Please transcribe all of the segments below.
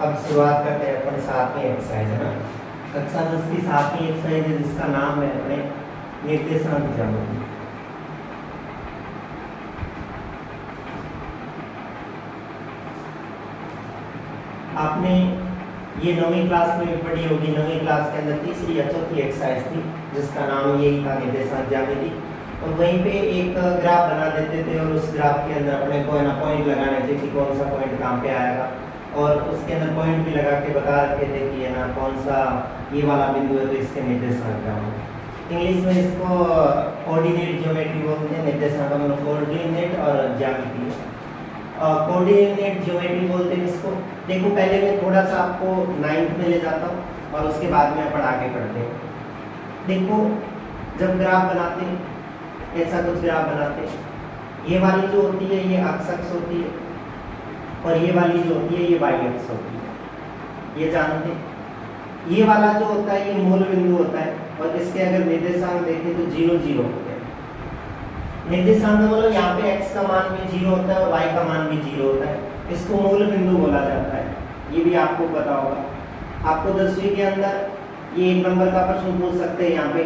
अब शुरुआत करते हैं अपन 7वीं एक्सरसाइज है ना। कक्षा 10 की 7वीं एक्सरसाइज है जिसका नाम है अपने निर्देशांक ज्यामिति। आपने ये 9वीं क्लास में भी पढ़ी होगी। 9वीं क्लास के अंदर तीसरी या चौथी एक्सरसाइज थी जिसका नाम यही था निर्देशांक ज्यामिति। और वहीं पे एक ग्राफ बना देते थे और उस ग्राफ के अंदर अपने को ना पॉइंट लगाने थे कि कौन सा पॉइंट कहाँ पे आएगा, और उसके अंदर पॉइंट भी लगा के बता रखे थे कि है ना कौन सा ये वाला बिंदु है तो इसके निर्देशांक क्या होंगे। इंग्लिश में इसको कोऑर्डिनेट ज्योमेट्री बोलते हैं। निर्देशांक मतलब कोऑर्डिनेट और ज्यामिति। कोऑर्डिनेट ज्योमेट्री बोलते हैं इसको। देखो पहले मैं थोड़ा सा आपको 9th में ले जाता हूँ और उसके बाद में अपन आगे बढ़ते हैं। देखो जब ग्राफ बनाते हैं ऐसा कुछ ग्राफ बनाते हैं, ये वाली जो होती है ये एक्स अक्ष होती है और ये वाली जो होती है ये वाई अक्ष होती है। ये जानते हैं। ये वाला जो होता है ये मूल बिंदु होता है और इसके अगर निर्देशांक देखें तो 0 0 होते हैं। निर्देशांक मतलब यहाँ पे x का मान भी 0 होता है और y का मान भी 0 होता है। इसको मूल बिंदु बोला जाता है। ये भी आपको पता होगा। आपको 10वीं के अंदर ये 1 नंबर का प्रश्न पूछ सकते हैं यहाँ पे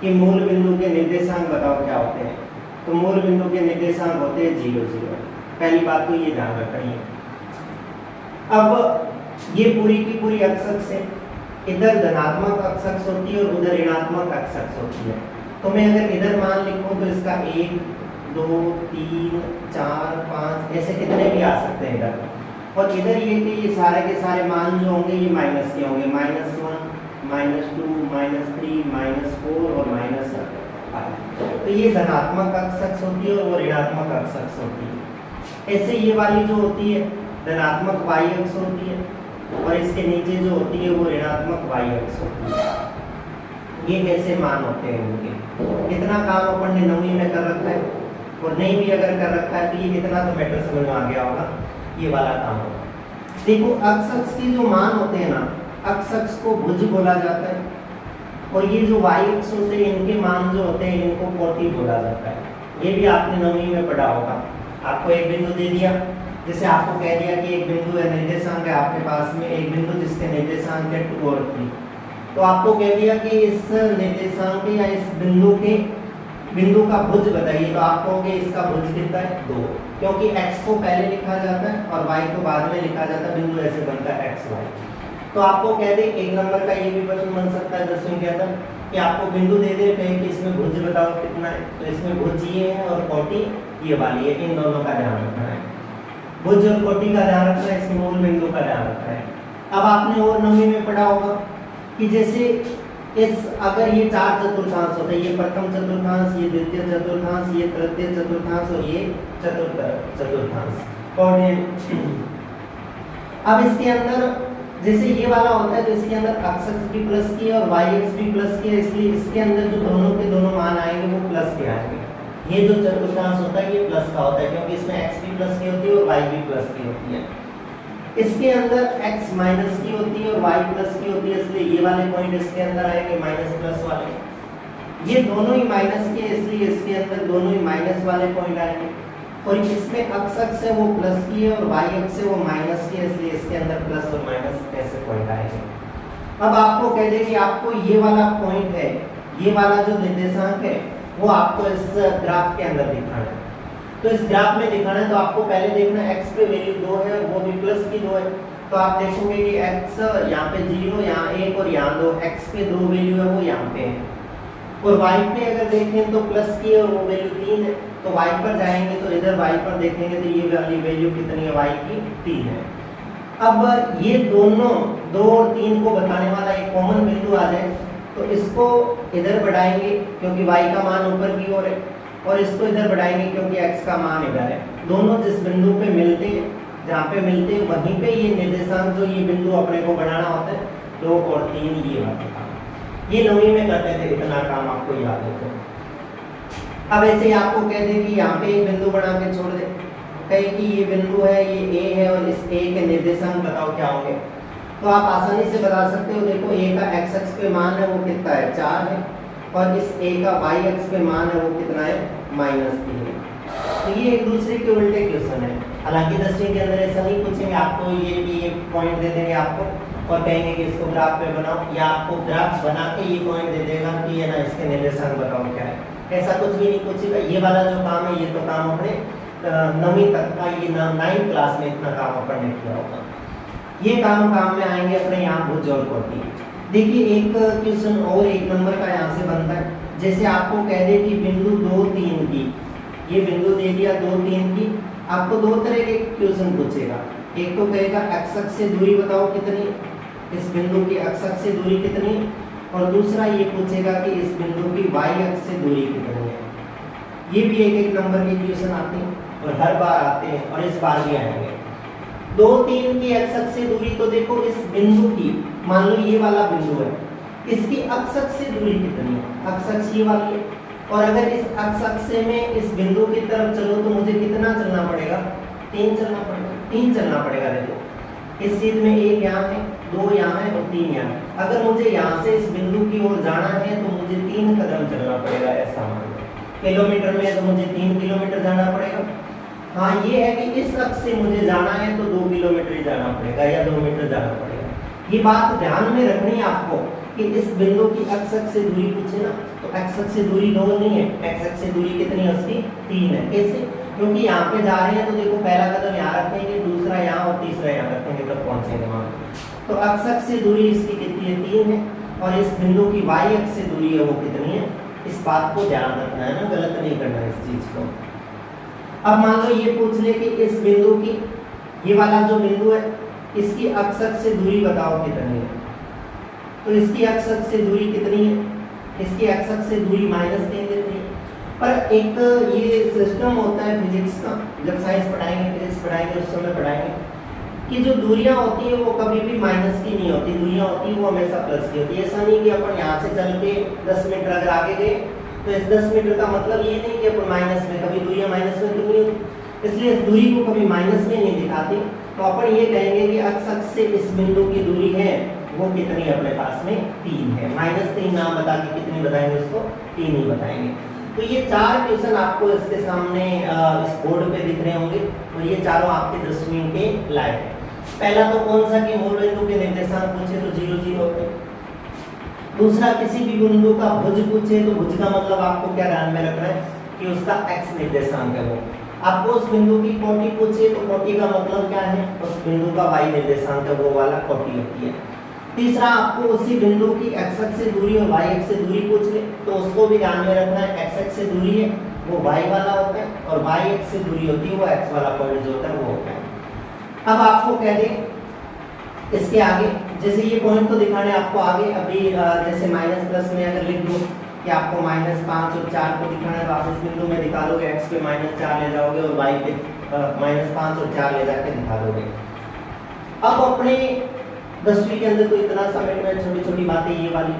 कि मूल बिंदु के निर्देशांक बताओ क्या होते हैं। तो मूल बिंदु के निर्देशांक होते हैं 0 0। पहली बात तो ये ध्यान रखनी है। अब ये पूरी की पूरी अक्ष है। इधर धनात्मक अक्ष होती है और उधर ऋणात्मक अक्ष होती है। तो मैं अगर इधर मान लिखूं तो इसका 1 2 3 4 5 ऐसे कितने भी आ सकते हैं इधर। और इधर ये कि ये सारे के सारे मान जो होंगे ये माइनस के होंगे। -1 -2 -3 -4 और -5। तो ये धनात्मक अक्ष होती है और वो ऋणात्मक अक्ष होती है। ऐसे ये वाली जो होती है धनात्मक y अक्ष होती है और इसके नीचे जो होती है वो ऋणात्मक y अक्ष होती है। ये कैसे मान होते हैं उनके। इतना काम अपन ने 9वीं में कर रखा है और नहीं भी अगर कर रखा है तो ये इतना तो मैटर समझ में आ गया होगा। ये वाला काम होगा। देखो अक्ष के जो मान होते हैं ना, अक्ष को भुज बोला जाता है और ये जो y अक्ष होते हैं इनके मान जो होते हैं इनको कोटि बोला जाता है। ये भी आपने 9वीं में पढ़ा होगा। आपको एक बिंदु दे दिया, जैसे आपको कह दिया कि एक बिंदु है निर्देशांक है आपके पास में एक बिंदु जिसके निर्देशांक है 2 और 3। तो आपको कह दिया कि इस निर्देशांक या इस बिंदु का भुज बताइए। तो आप कहोगे इसका भुज कितना है 2, क्योंकि x को पहले लिखा जाता है और y को बाद में लिखा जाता है। बिंदु ऐसे बनता है x y। तो आपको कह दे 1 नंबर का ये भी प्रश्न बन सकता है 10वीं के अंदर कि आपको बिंदु दे दे कहें कि इसमें भुज बताओ कितना है। तो इसमें भुज ये है और कोटि ये वाली है। इन दोनों का ध्यान रखना है। भुज और कोटि का ध्यान रखना है, इसमें मूल बिंदु का ध्यान रखना है। अब आपने और 9वीं में पढ़ा होगा कि जैसे इस अगर ये 4 चतुर्थांश होते हैं, ये प्रथम चतुर्थांश, ये द्वितीय चतुर्थांश, ये तृतीय चतुर्थांश और ये चतुर्थ चतुर्थांश कोऑर्डिनेट। अब इसके अंदर जैसे ये वाला होता है तो इसके अंदर x अक्ष भी प्लस की है और y अक्ष भी प्लस की है, इसलिए इसके अंदर जो दोनों के दोनों मान आएंगे वो प्लस के आएंगे। ये जो चतुर्थांश होता है ये प्लस का होता है क्योंकि इसमें x भी प्लस की होती है और y भी प्लस की होती है। इसके अंदर x माइनस की होती है और y प्लस की होती है, इसलिए ये वाले पॉइंट इसके अंदर आएंगे माइनस प्लस वाले। ये दोनों ही माइनस के, इसलिए इसके अंदर दोनों ही माइनस वाले पॉइंट आएंगे। और इसमें x अक्ष है वो प्लस की है और y अक्ष है वो माइनस की है, इसलिए इसके अंदर प्लस और माइनस ऐसे पॉइंट आएंगे। अब आपको कह दे कि आपको ये वाला पॉइंट है, ये वाला जो निर्देशांक है वो आपको इस ग्राफ के अंदर दिखाना है। तो इस ग्राफ में दिखाना है तो आपको पहले देखना है x पे वैल्यू 2 है और वो भी प्लस की 2 है। तो आप देखोगे कि x यहाँ पे 0, यहाँ 1 और यहाँ 2, x पे 2 वैल्यू है वो यहाँ पे है। और y पे अगर देखें तो प्लस की है और वो वैल्यू 3 है। तो y पर जाएंगे तो इधर y पर देखेंगे तो ये वाली वैल्यू कितनी है, y की 3 है। अब ये दोनों 2 और 3 को बताने वाला एक कॉमन बिंदु आ जाए तो इसको इधर बढ़ाएंगे क्योंकि y का मान ऊपर की ओर है और इसको इधर बढ़ाएंगे क्योंकि x का मान इधर है। दोनों जिस बिंदु पे मिलते हैं, जहाँ पे मिलते हैं वहीं पे ये निर्देशांक जो ये बिंदु अपने को बनाना होता है 2 और 3 ये वाला काम। ये 9वीं में करते थे, इतना काम आपको याद हो। अब ऐसे ही आपको कह दे कि यहाँ पे एक बिंदु बना के छोड़ दे, कहे कि ये बिंदु है ये a है और इस a के निर्देशांक बताओ क्या होंगे। तो आप आसानी से बता सकते हो। देखो a का x अक्ष पे मान है वो कितना है 4 है और इस a का y अक्ष पे मान है वो कितना है -3 है। तो ये एक दूसरे के उल्टे क्वेश्चन है। हालांकि 10वीं के अंदर ऐसा नहीं पूछेंगे आपको, ये पॉइंट दे देंगे आपको और कहेंगे कि इसको ग्राफ पे बनाओ, या आपको ग्राफ बना के ये पॉइंट दे देगा कि ये ना इसके निर्देशांक बताओ क्या है। ऐसा कुछ भी नहीं पूछेगा। ये वाला जो काम है ये तो काम अपने 9वीं तक का, ये 9th क्लास में इतना काम अपन ने किया होगा। ये काम में आएंगे अपने यहाँ भुज और कोटि। देखिए एक क्वेश्चन और 1 नंबर का यहाँ से बनता है। जैसे आपको कह दे कि बिंदु 2, 3 की, ये बिंदु दे दिया 2, 3 की, आपको 2 तरह के क्वेश्चन पूछेगा। एक तो कहेगा एक्स अक्ष से दूरी बताओ कितनी, इस बिंदु की एक्स अक्ष से दूरी कितनी, और दूसरा ये पूछेगा कि इस बिंदु की वाई अक्ष से दूरी कितनी है। ये भी 1-1 नंबर के क्वेश्चन आते हैं और हर बार आते हैं और इस बार भी आएंगे। 2, 3 की एक्स अक्ष से दूरी, तो देखो इस बिंदु की, मान लो ये वाला बिंदु है, इसकी अक्ष अक्ष से दूरी कितनी है, अक्ष अक्ष ये वाली है। और अगर इस अक्ष अक्ष में इस बिंदु की तरफ चलो तो मुझे कितना चलना पड़ेगा, 3 चलना पड़ेगा, 3 चलना पड़ेगा। देखो इस चीज में 1 यहाँ है, 2 यहाँ है और 3 यहाँ है। अगर मुझे यहाँ से इस बिंदु की ओर जाना है तो मुझे 3 कदम चलना पड़ेगा। ऐसा मान लो किलोमीटर में तो मुझे 3 किलोमीटर जाना पड़ेगा। हाँ ये है कि इस अक्ष से मुझे जाना है तो 2 किलोमीटर ही जाना पड़ेगा या 2 मीटर जाना पड़ेगा। ये बात ध्यान में रखनी है आपको कि इस बिंदु की एक्स अक्ष से दूरी पूछे ना, तो एक्स अक्ष से दूरी 2 नहीं है, एक्स अक्ष से दूरी कितनी है उसकी 3 है। कैसे? क्योंकि यहाँ पे जा रहे हैं तो देखो पहला कदम यहाँ रखेंगे, दूसरा यहाँ और तीसरा यहाँ रखेंगे तब पहुंचेंगे वहां। तो एक्स अक्ष से दूरी इसकी कितनी है 3 है, और इस बिंदु की वाई अक्ष से दूरी है वो कितनी है। इस बात को ध्यान रखना है ना, गलत नहीं करना है इस चीज को। अब मान लो ये पूछ ले कि इस बिंदु की, ये वाला जो बिंदु है, इसकी अक्ष अक्ष से दूरी बताओ कितनी है। तो इसकी अक्ष अक्ष से दूरी कितनी है, इसकी अक्ष अक्ष से दूरी -3 देती है। पर एक ये सिस्टम होता है फिजिक्स का, जब साइंस पढ़ाएंगे, फिजिक्स पढ़ाएंगे, उस समय पढ़ाएंगे कि जो दूरियां होती है वो कभी भी माइनस की नहीं होती, दूरियां होती है वो हमेशा प्लस की होती है। ऐसा नहीं कि अपन यहाँ से चल के 10 मीटर अगर आगे गए तो इस 10 मीटर का मतलब ये नहीं कि अपन माइनस में, कभी दूरियां माइनस में तो नहीं होती, इसलिए इस दूरी को कभी माइनस में नहीं दिखाती। तो अपन ये कहेंगे कि अक्ष अक्ष से इस बिंदु की दूरी है वो कितनी अपने पास में 3 है। -3 नाम बता के कितनी बताएंगे उसको, 3 ही बताएंगे। तो ये 4 क्वेश्चन आपको इसके सामने इस बोर्ड पे दिख रहे होंगे और ये चारों आपके 10वीं के लायक है। पहला तो कौन सा कि मूल बिंदु के निर्देशांक पूछे तो 0, 0 होते हैं। दूसरा किसी भी बिंदु का भुज पूछे तो भुज का मतलब आपको क्या ध्यान में रखना है कि उसका x निर्देशांक है वो। आपको उस बिंदु की कोटि पूछे तो कोटि का मतलब क्या है, उस बिंदु का y निर्देशांक है वो वाला कोटि होती है। तीसरा आपको उसी बिंदु की x अक्ष से दूरी और y अक्ष से दूरी पूछ ले तो उसको भी ध्यान में रखना है, x अक्ष से दूरी है वो y वाला होता है और y अक्ष से दूरी होती है वो x वाला पॉइंट जो होता है वो होता है। अब आपको कह दें इसके आगे, जैसे ये पॉइंट तो दिखाने आपको आगे अभी जैसे माइनस प्लस में अगर लिख दो कि आपको -5 और 4 को दिखाना है तो आप इस बिंदु में दिखा दोगे, x पे -4 ले जाओगे और y पे -5 और 4 ले जाके दिखा दोगे। अब अपने 10वीं के अंदर तो इतना समेट में छोटी छोटी बातें ये वाली।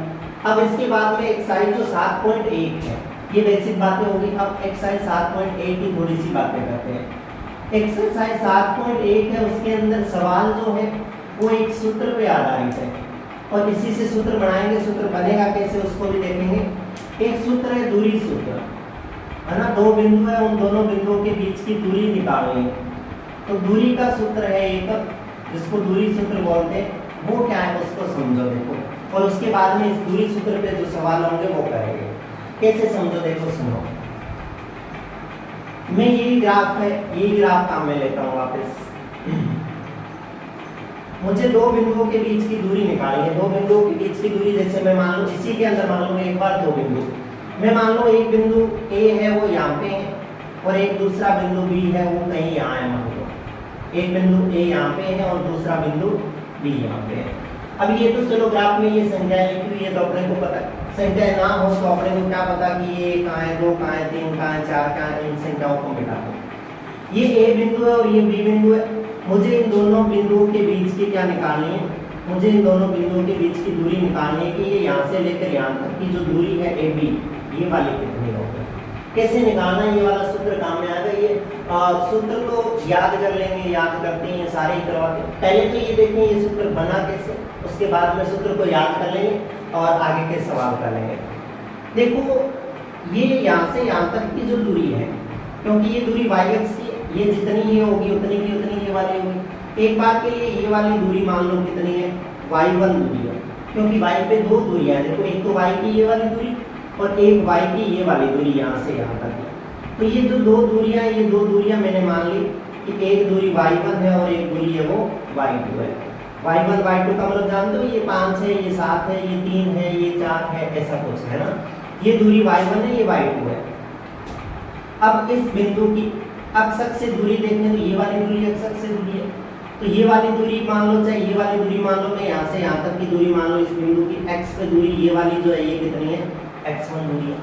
अब इसके बाद में एक्सरसाइज जो 7.1 है, ये बेसिक बातें होगी। अब एक्सरसाइज 7.1 की थोड़ी सी बातें करते हैं। एक्सरसाइज 7.1 है, उसके अंदर सवाल जो है वो एक सूत्र पे आधारित है और इसी से सूत्र बनाएंगे। सूत्र बनेगा कैसे उसको भी देखेंगे। एक सूत्र है दूरी सूत्र, है ना, 2 बिंदु है, उन दोनों बिंदुओं के बीच की दूरी निकालनी है। तो दूरी का सूत्र है एक, जिसको दूरी सूत्र बोलते हैं, वो क्या है उसको समझो देखो, और उसके बाद में इस दूरी सूत्र पे जो सवाल होंगे वो करेंगे। कैसे समझो देखो, सुनो। मैं यही ग्राफ है, यही ग्राफ काम में लेता हूँ वापस। मुझे 2 बिंदुओं के बीच की दूरी निकालनी है। 2 बिंदुओं के बीच की दूरी जैसे मैं मान लो इसी के अंदर मान लो एक बार 2 बिंदु, मैं मान लो एक बिंदु A है वो यहाँ पे है और एक दूसरा बिंदु B है वो कहीं यहाँ है। मान लो एक बिंदु A यहाँ पे है और दूसरा बिंदु B यहाँ पे है। अब ये तो चलो ग्राफ में ये संख्याएं लिखी ये तो अपने को पता है। संख्या ना हो तो अपने को क्या पता कि ये कहाँ है, 2 कहाँ है, 3 कहाँ है, 4 कहाँ है, इन संख्याओं को मिटा दो। ये A बिंदु है और ये B बिंदु है। मुझे इन दोनों बिंदुओं के बीच की क्या निकालनी है, मुझे इन दोनों बिंदुओं के बीच की दूरी निकालनी है कि ये यहाँ से लेकर यहाँ तक की जो दूरी है AB, ये वाली कितनी होगी। कैसे निकालना है, ये वाला सूत्र काम में आएगा। ये सूत्र तो याद कर लेंगे, याद करते हैं सारे ही करवाते हैं। पहले तो ये देखें ये सूत्र बना कैसे, उसके बाद में सूत्र को याद कर लेंगे और आगे के सवाल कर लेंगे। देखो ये यहाँ से यहाँ तक की जो दूरी है, क्योंकि ये दूरी y अक्ष की, ये जितनी ये होगी उतनी की उतनी ये वाली होगी। एक बार के लिए ये वाली दूरी मान लो कितनी है, y1 दूरी है, क्योंकि y पे दो दूरियां हैं। देखो एक तो y की ये वाली दूरी और एक y की ये वाली दूरी यहाँ से यहाँ तक है। तो ये जो दो दूरियां, ये दो दूरियां मैंने मान ली कि एक दूरी y1 है और एक दूरी है वो y2 है। y1 y2 का मतलब जानते हो, ये 5 है, ये 7 है, ये 3 है, ये 4 है, ऐसा कुछ है ना। ये दूरी y1 है, ये y2 है। अब इस बिंदु की अक्ष से दूरी देखें तो ये वाली दूरी अक्ष से दूरी है, तो ये वाली दूरी मान लो, चाहे ये वाली दूरी मान लो, मैं यहाँ से यहाँ तक की दूरी मान लो, इस बिंदु की x पे दूरी ये वाली जो है ये कितनी है, x1 दूरी है।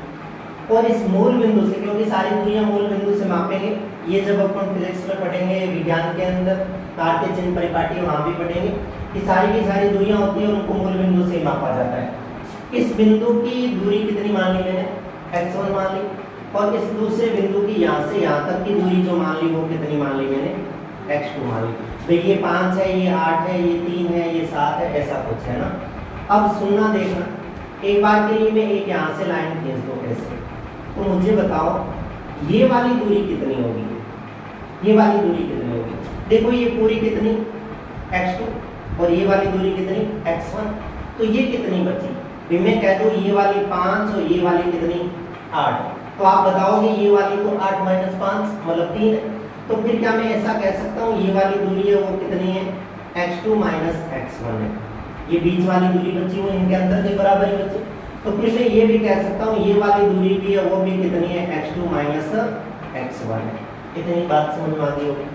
और इस मूल बिंदु से, क्योंकि सारी दूरियां मूल बिंदु से मापेंगे, ये जब अपन फिजिक्स में पढ़ेंगे, विज्ञान के अंदर कार्य चिन्ह परिपाटी वहां भी पढ़ेंगे कि सारी की सारी दूरियां होती है, उनको मूल बिंदु से मापा जाता है। इस बिंदु की दूरी कितनी मान ली मैंने, x1 मान ली, और इस दूसरे बिंदु की यहाँ से यहाँ तक की दूरी जो मान ली वो कितनी मान ली मैंने, x2 मान ली। तो ये 5 है, ये 8 है, ये 3 है, ये 7 है, ऐसा कुछ है ना। अब सुनना देखना, एक बार के लिए मैं एक यहाँ से लाइन खींच दूँ ऐसे, तो मुझे बताओ ये वाली दूरी कितनी होगी, ये वाली दूरी कितनी होगी। देखो ये पूरी कितनी, x2, और ये वाली दूरी कितनी, x1, तो ये कितनी बची। फिर मैं कह दूँ ये वाली 5 और ये वाली कितनी, 8, तो आप बताओगे ये वाली तो 8 माइनस 5 मतलब 3 है। तो फिर क्या मैं ऐसा कह सकता हूँ ये वाली दूरी है वो कितनी है, x2 माइनस x1 है। ये बीच वाली दूरी बची वो इनके अंदर के बराबर ही बची। तो फिर मैं ये भी कह सकता हूँ ये वाली दूरी भी है वो भी कितनी है, x2 माइनस x1 है। इतनी बात समझ में आती होगी।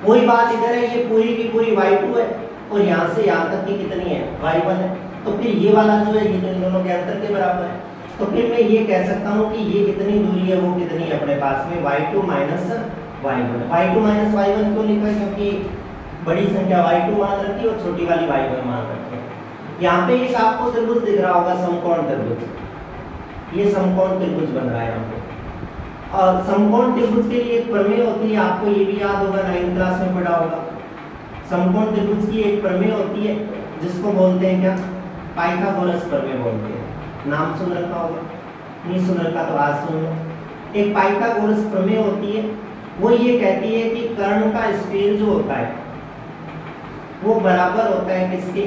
वही बात इधर है, ये पूरी की पूरी y2 है और यहाँ से यहाँ तक की कितनी है, y1 है। तो फिर ये वाला जो है ये तो इन दोनों के अंतर के बराबर है। तो फिर मैं ये कह सकता हूँ कि ये कितनी दूरी है वो कितनी है अपने पास में, y2 minus y1। y2 minus y1 क्यों लिखा है, क्योंकि बड़ी संख्या y2 मान रखी है और छोटी वाली y1 मान रखी है। यहाँ पे एक आपको त्रिभुज दिख रहा होगा, समकोण त्रिभुज, ये समकोण त्रिभुज बन रहा है यहाँ पे। और समकोण त्रिभुज के लिए एक प्रमेय होती है, आपको ये भी याद होगा, 9th क्लास में पढ़ा होगा। समकोण त्रिभुज की एक प्रमेय होती है जिसको बोलते हैं क्या, पाइथागोरस प्रमेय बोलते हैं। नाम सुन रखा होगा, नहीं सुन रखा तो आज सुन लो। एक पाइथागोरस प्रमेय होती है, वो ये कहती है कि कर्ण का स्क्वायर जो होता है वो बराबर होता है किसके,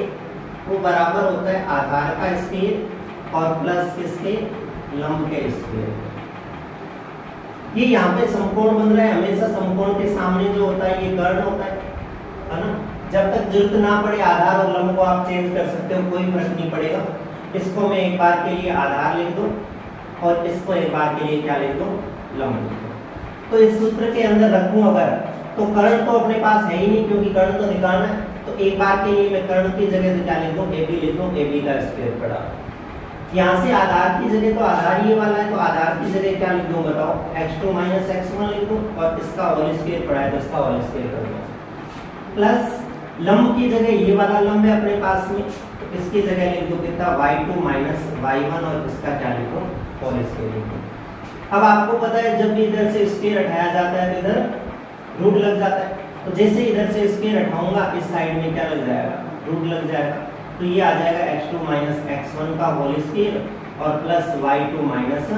वो बराबर होता है आधार का स्क्वायर और प्लस किसके, लंब के स्क्वायर। ये यहाँ पे समकोण बन रहा है, हमेशा समकोण के सामने जो होता है ये कर्ण होता है ना। जब तक जरूरत ना पड़े आधार और लंब को आप चेंज कर सकते हो, कोई फर्क नहीं पड़ेगा। इसको मैं एक बार के लिए आधार लिख दूं और इसको एक बार के लिए क्या लिख दूं, लंब लिख दूं। तो इस सूत्र के अंदर रखूं अगर, तो कर्ण तो अपने पास है ही नहीं क्योंकि कर्ण तो निकालना है। तो एक बार के लिए मैं कर्ण की जगह तो क्या लिख दूं, AB लिख दूं, AB का स्क्वायर पड़ा। यहाँ से आधार की जगह तो आधार ये वाला है, तो आधार की जगह क्या लिख दूं बताओ, x2 माइनस x1 लिख दूं और इसका होल स्क्वायर पड़ा है तो इसका होल स्क्वायर कर दूं। प्लस लंब की जगह ये वाला लंब है अपने पास में, तो इसकी जगह लिख दो कितना, y2 माइनस y1 और इसका क्या लिखो, होल स्क्वायर लिखो। अब आपको पता है जब भी इधर से स्क्वायर हटाया जाता है तो इधर रूट लग जाता है। तो जैसे इधर से स्क्वायर हटाऊंगा इस साइड में क्या लग जाएगा, रूट लग जाएगा। तो ये आ जाएगा x2 माइनस x1 का होल स्क्वायर और प्लस y2 माइनस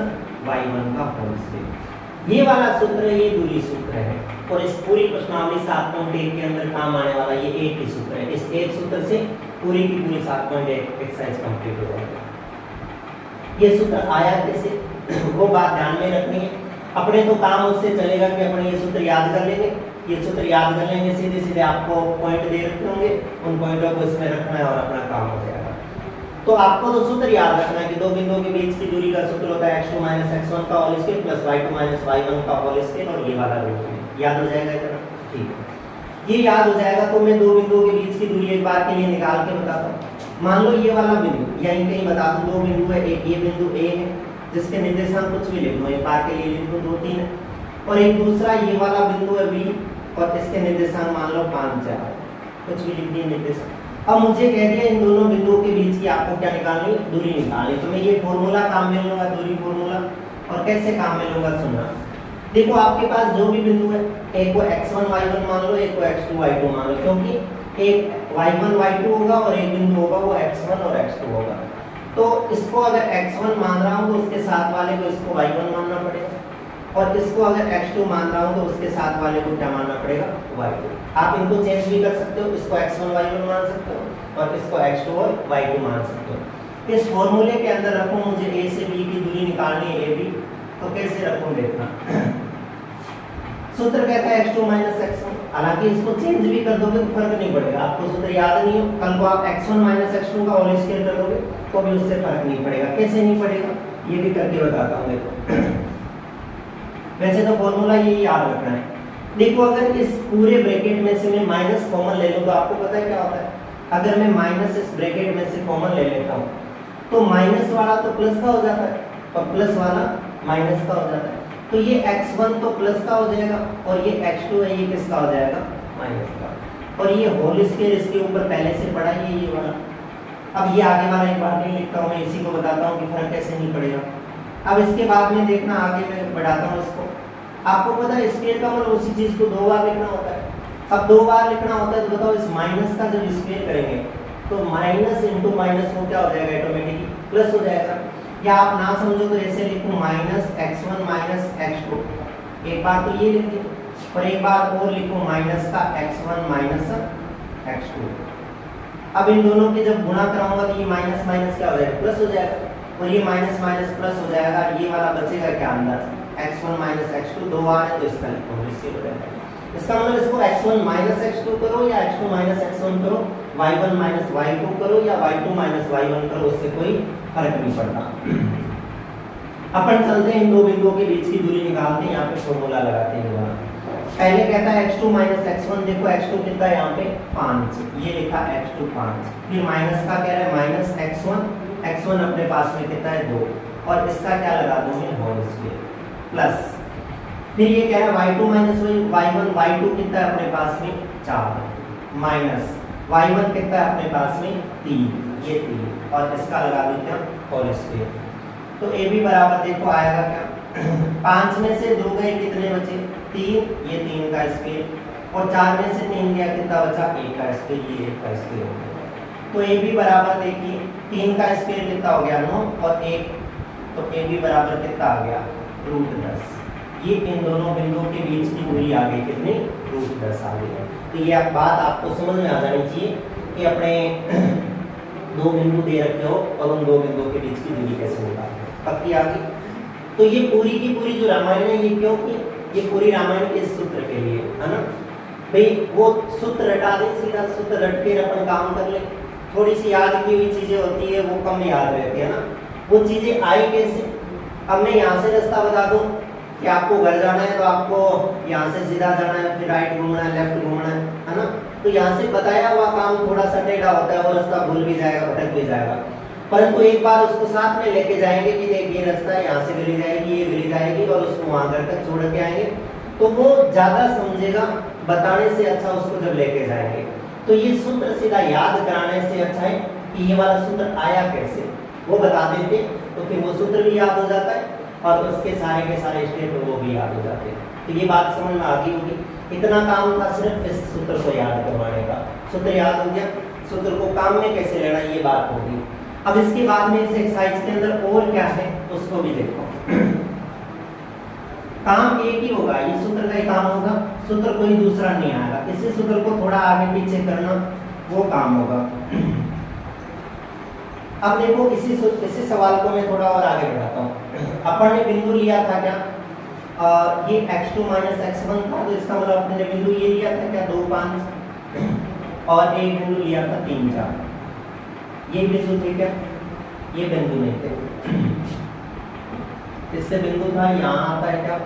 y1 का होल स्क्वायर। ये वाला सूत्र ये दूरी सूत्र है और इस पूरी प्रश्नावली 7.1 के अंदर काम आने वाला ये एक ही सूत्र है। इस एक सूत्र से पूरी की पूरी 7.1 एक्सरसाइज कंप्लीट हो जाएगी। ये सूत्र आया कैसे वो बात ध्यान में रखनी है। अपने तो काम उससे चलेगा कि अपने ये सूत्र याद कर लेंगे, ये सूत्र याद कर लेंगे, सीधे सीधे आपको पॉइंट दे रखे होंगे, उन पॉइंटों को इसमें रखना है और अपना काम हो जाएगा। तो आपको तो सूत्र याद रखना है कि दो बिंदुओं के बीच की दूरी का सूत्र होता है x2 माइनस x1 का whole square plus y2 minus y1 का होल स्क्वायर और ये वाला रूट है। याद हो जाएगा इतना, ठीक है। ये याद हो जाएगा तो मैं दो बिंदुओं के बीच की दूरी एक बार के लिए निकाल के बताता हूँ। मान लो ये वाला बिंदु यहीं कहीं बता दूं, दो बिंदु है, एक ये बिंदु A है जिसके निर्देशांक कुछ भी लिख दो, एक बार के लिए लिख दो 2 3 है, और एक दूसरा ये वाला बिंदु है B और इसके निर्देशांक मान लो 5 4, कुछ भी लिख दिए निर्देशांक। अब मुझे कह दिया इन दोनों बिंदुओं के बीच की आपको क्या निकालनी, दूरी निकालनी। तो मैं ये फॉर्मूला काम में लूंगा, दूरी फॉर्मूला। और कैसे काम में लूंगा सुनना। देखो आपके पास जो भी बिंदु है, एक को x1 y1 मान लो, एक को x2 y2 मान लो, क्योंकि एक y1 y2 होगा और एक बिंदु होगा वो x1 और x2 होगा। तो इसको अगर x1 मान रहा हूँ तो उसके साथ वाले को इसको y1 मानना पड़ेगा, और इसको अगर x2 मान रहा हूँ तो उसके साथ वाले को क्या मानना पड़ेगा, y2। आप इनको चेंज भी कर सकते हो, इसको x1 y1 मान सकते हो और इसको x2 और y2 मान सकते हो। इस फॉर्मूले के अंदर रखूँ, मुझे a से b की दूरी निकालनी है ab, तो कैसे रखूँ देखना। सूत्र कहता है x2 माइनस x1, हालांकि इसको चेंज भी कर दोगे तो फर्क नहीं पड़ेगा, आपको सूत्र याद नहीं हो, कल को आप x1 माइनस x2 का होल स्क्वायर कर दोगे तो भी उससे फर्क नहीं पड़ेगा। कैसे नहीं पड़ेगा ये भी करके बताता हूँ। देखो वैसे तो फॉर्मूला ये याद रखना है। देखो अगर इस पूरे ब्रैकेट में से मैं माइनस कॉमन ले लूँ तो आपको पता है क्या होता है, अगर मैं माइनस इस ब्रैकेट में से कॉमन ले लेता हूँ तो माइनस वाला तो प्लस का हो जाता है और प्लस वाला माइनस का हो जाता है, तो ये x1 तो प्लस का हो जाएगा और ये x2 है ये किसका हो जाएगा, माइनस का, और ये होल स्क्वायर इसके ऊपर पहले से पड़ा ही ये वाला। अब ये आगे वाला एक बार नहीं लिखता हूँ, मैं इसी को बताता हूँ कि फर्क कैसे नहीं पड़ेगा। अब इसके बाद में देखना, आगे मैं बढ़ाता हूँ इसको। आपको पता है स्क्वायर का मतलब उसी चीज को दो बार लिखना होता है। अब दो बार लिखना होता है तो बताओ इस माइनस का जब स्क्वायर करेंगे तो माइनस इंटू माइनस वो क्या हो जाएगा, ऑटोमेटिकली प्लस हो जाएगा। या आप ना समझो तो ऐसे लिखूं माइनस x1 माइनस x2, एक बार तो ये लिख दिया और एक बार और लिखूं माइनस का x1 माइनस x2। अब इन दोनों के जब गुणा कराऊंगा तो ये माइनस माइनस क्या हो जाएगा, प्लस हो जाएगा, और ये माइनस माइनस प्लस हो जाएगा, ये वाला बचेगा क्या अंदर, x1 माइनस x2, दो बार है तो इसका लिखो इसके बजाय। इसका मतलब इसको x1 माइनस x2 करो या x2 माइनस x1 करो, y1 माइनस y2 करो या y2 माइनस y1 करो, उससे कोई फर्क नहीं पड़ता। अपन चलते हैं इन दो बिंदुओं के बीच की दूरी निकालते हैं, यहाँ पे फॉर्मूला लगाते हैं। पहले कहता है x2 माइनस x1, देखो x2 कितना है यहाँ पे 5, ये लिखा x2 5, फिर माइनस का कह रहा है माइनस x1 अपने पास में कितना है 2, और इसका क्या लगा दूंगे होल स्क्वायर, प्लस फिर ये कह रहा है y2 माइनस y1, y2 कितना है अपने पास में 4, माइनस y1 कितना है अपने पास में 3, ये 3, और इसका लगा देते हैं होल स्क्वायर। तो ए बी बराबर देखो आएगा क्या, 5 में से 2 गए कितने बचे 3, ये 3 का स्क्वायर, और 4 में से 3 गया कितना बचा 1 का स्क्वायर, ये 1 का स्क्वायर हो गया। तो ए बी बराबर देखिए 3 का स्क्वायर कितना हो गया 9 और 1, तो ए बी बराबर कितना आ गया √10। ये इन दोनों बिंदुओं के बीच की दूरी आ गई कितनी, √10 आ गई। तो ये बात आपको समझ में आ जानी चाहिए कि अपने दो बिंदु दे रखे हो और उन दो बिंदुओं के बीच की दूरी कैसे निकालते हैं, पक्की आ गई। तो ये पूरी की पूरी जो रामायण है ये क्यों की, ये पूरी रामायण इस सूत्र के लिए है ना भाई, वो सूत्र रटा दे, सीधा सूत्र रट के अपन काम कर ले। थोड़ी सी याद की हुई चीजें होती है वो कम याद रहती है ना, वो चीजें आई कैसे। अब मैं यहाँ से रास्ता बता दूं कि आपको घर जाना है तो आपको यहाँ से सीधा जाना है, फिर राइट घूमना है, लेफ्ट घूमना है ना, तो यहाँ से बताया हुआ काम थोड़ा सा टेढ़ा होता है, वो रास्ता भूल भी जाएगा, भटक भी जाएगा, परंतु एक बार उसको साथ में लेके जाएंगे कि देख ये रास्ता यहाँ से गली जाएगी, ये गली जाएगी, और उसको वहां घर तक छोड़ के आएंगे, तो वो ज्यादा समझेगा बताने से अच्छा उसको जब लेके जाएंगे। तो ये सूत्र सीधा याद कराने से अच्छा है कि ये वाला सूत्र आया कैसे, वो बता देते तो फिर वो सूत्र भी याद हो जाता है और उसके सारे के सारे स्टेप वो भी याद हो जाते हैं। तो ये बात समझ में आ गई होगी, इतना काम था सिर्फ इस सूत्र को याद करवाने का। सूत्र याद हो गया, सूत्र को काम में कैसे लेना ये बात होगी। अब इसके बाद में इस एक्सरसाइज के अंदर और क्या है उसको भी देखो। काम एक ही होगा, ये सूत्र का ही काम होगा, सूत्र कोई दूसरा नहीं आएगा, इसी सूत्र को थोड़ा आगे पीछे करना वो काम होगा। अब देखो इसी सवाल को मैं थोड़ा और आगे बढ़ाता हूँ। अपन ने बिंदु लिया था क्या, ये x2 माइनस x1 था, तो इसका मतलब अपन ने बिंदु ये लिया था क्या 2 5, और एक बिंदु लिया था 3 4, ये बिंदु थे क्या, ये बिंदु नहीं थे। इससे बिंदु था यहाँ आता है क्या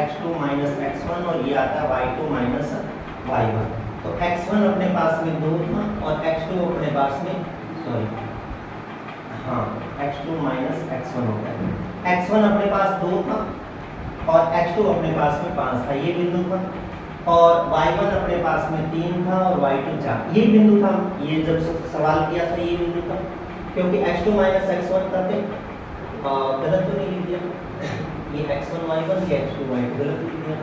x2 माइनस x1, और ये आता है y2 माइनस y1। तो x1 अपने पास में 2 था और x2 अपने पास में x2 माइनस x1 होता है, x1 अपने पास 2 था और x2 अपने पास में 5 था, ये बिंदु था, और y1 अपने पास में 3 था और y2 4, ये बिंदु था। ये जब सवाल किया था ये बिंदु था, क्योंकि x2 माइनस x1 करते गलत तो नहीं लिख दिया, ये x1 y1 ये x2 y2 गलत लिख दिया,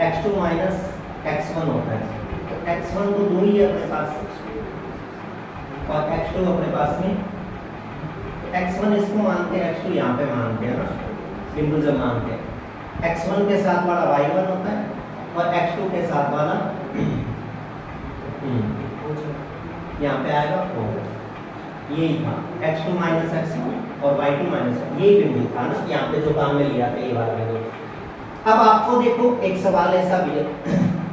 x2 माइनस x1 होता है, तो x1 तो 2 ही है अपने पास, और x2 अपने पास में x1 इसको मानते हैं, x2 यहाँ पे मानते हैं ना, बिंदु जब मानते हैं x1 के साथ वाला y1 होता है और x2 के साथ वाला यहाँ पे आएगा 4, यही था x2 माइनस x1 और y2 माइनस, यही बिंदु था ना यहाँ पे जो काम में लिया था, ये वाला बिंदु। अब आपको देखो एक सवाल ऐसा भी है,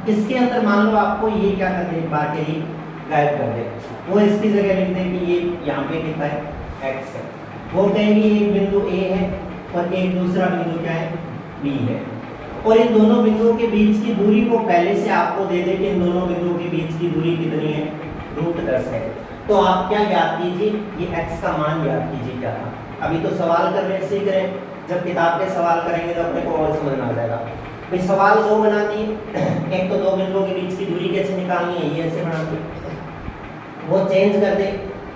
इसके अंदर मान लो आपको ये क्या कर दे, एक बार के लिए गायब कर दे, वो इसकी जगह लिख दे कि ये यहाँ पे कितना है x है, वो कहेंगे एक बिंदु A है और एक दूसरा बिंदु क्या है B है, और इन दोनों बिंदुओं के बीच की दूरी को पहले से आपको दे दे कि इन दोनों बिंदुओं के बीच की दूरी कितनी है, √10 है। तो आप क्या याद कीजिए, ये x का मान याद कीजिए क्या था। अभी तो सवाल करने सीख रहे हैं, जब किताब के सवाल करेंगे तो अपने को और समझ में आ जाएगा। भाई सवाल दो बना दिए, एक तो दो बिंदुओं के बीच की दूरी कैसे निकालनी है, ये ऐसे बना दे, वो चेंज कर दे,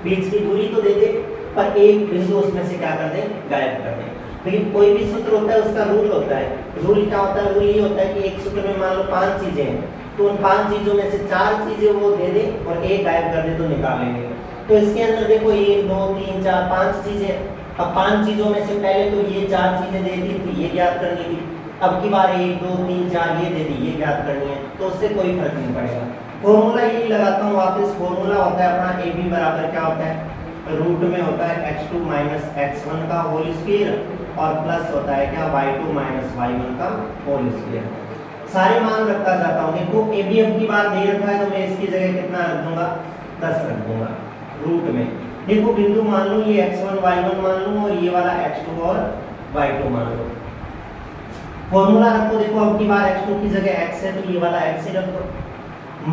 बीच की दूरी तो दे दे पर एक बिंदु उसमें से क्या कर दे, गायब कर दे। लेकिन कोई भी सूत्र होता है उसका रूल होता है, रूल क्या होता है, रूल ये होता है कि एक सूत्र में मान लो 5 चीजें हैं, तो उन 5 चीजों में से 4 चीजें वो दे दे और एक गायब कर दे तो निकाल लेंगे। तो इसके अंदर देखो 1 2 3 4 5 चीजें, अब 5 चीजों में से पहले तो ये 4 चीजें दे दी थी, ये ज्ञात करनी थी, अब की बार 1 2 3 4 ये दे दी, ये ज्ञात करनी है, तो उससे कोई फर्क नहीं पड़ेगा। फॉर्मूला यही लगाता हूँ वापस, फॉर्मूला होता है अपना ए बी बराबर क्या होता है, रूट में होता है x2 माइनस x1 का होल स्क्वायर और प्लस होता है क्या y2 माइनस y1 का होल स्क्वायर। सारे मान रखता जाता हूँ, देखो ए बी अब की बार दे रखा है तो मैं इसकी जगह कितना रख दूंगा, 10 रख दूंगा रूट में। देखो बिंदु मान लो ये x1 y1 मान लो और ये वाला x2 और y2 मान लो। फॉर्मूला रखो, देखो अब की बार x2 की जगह x है तो ये वाला x ही रख दो,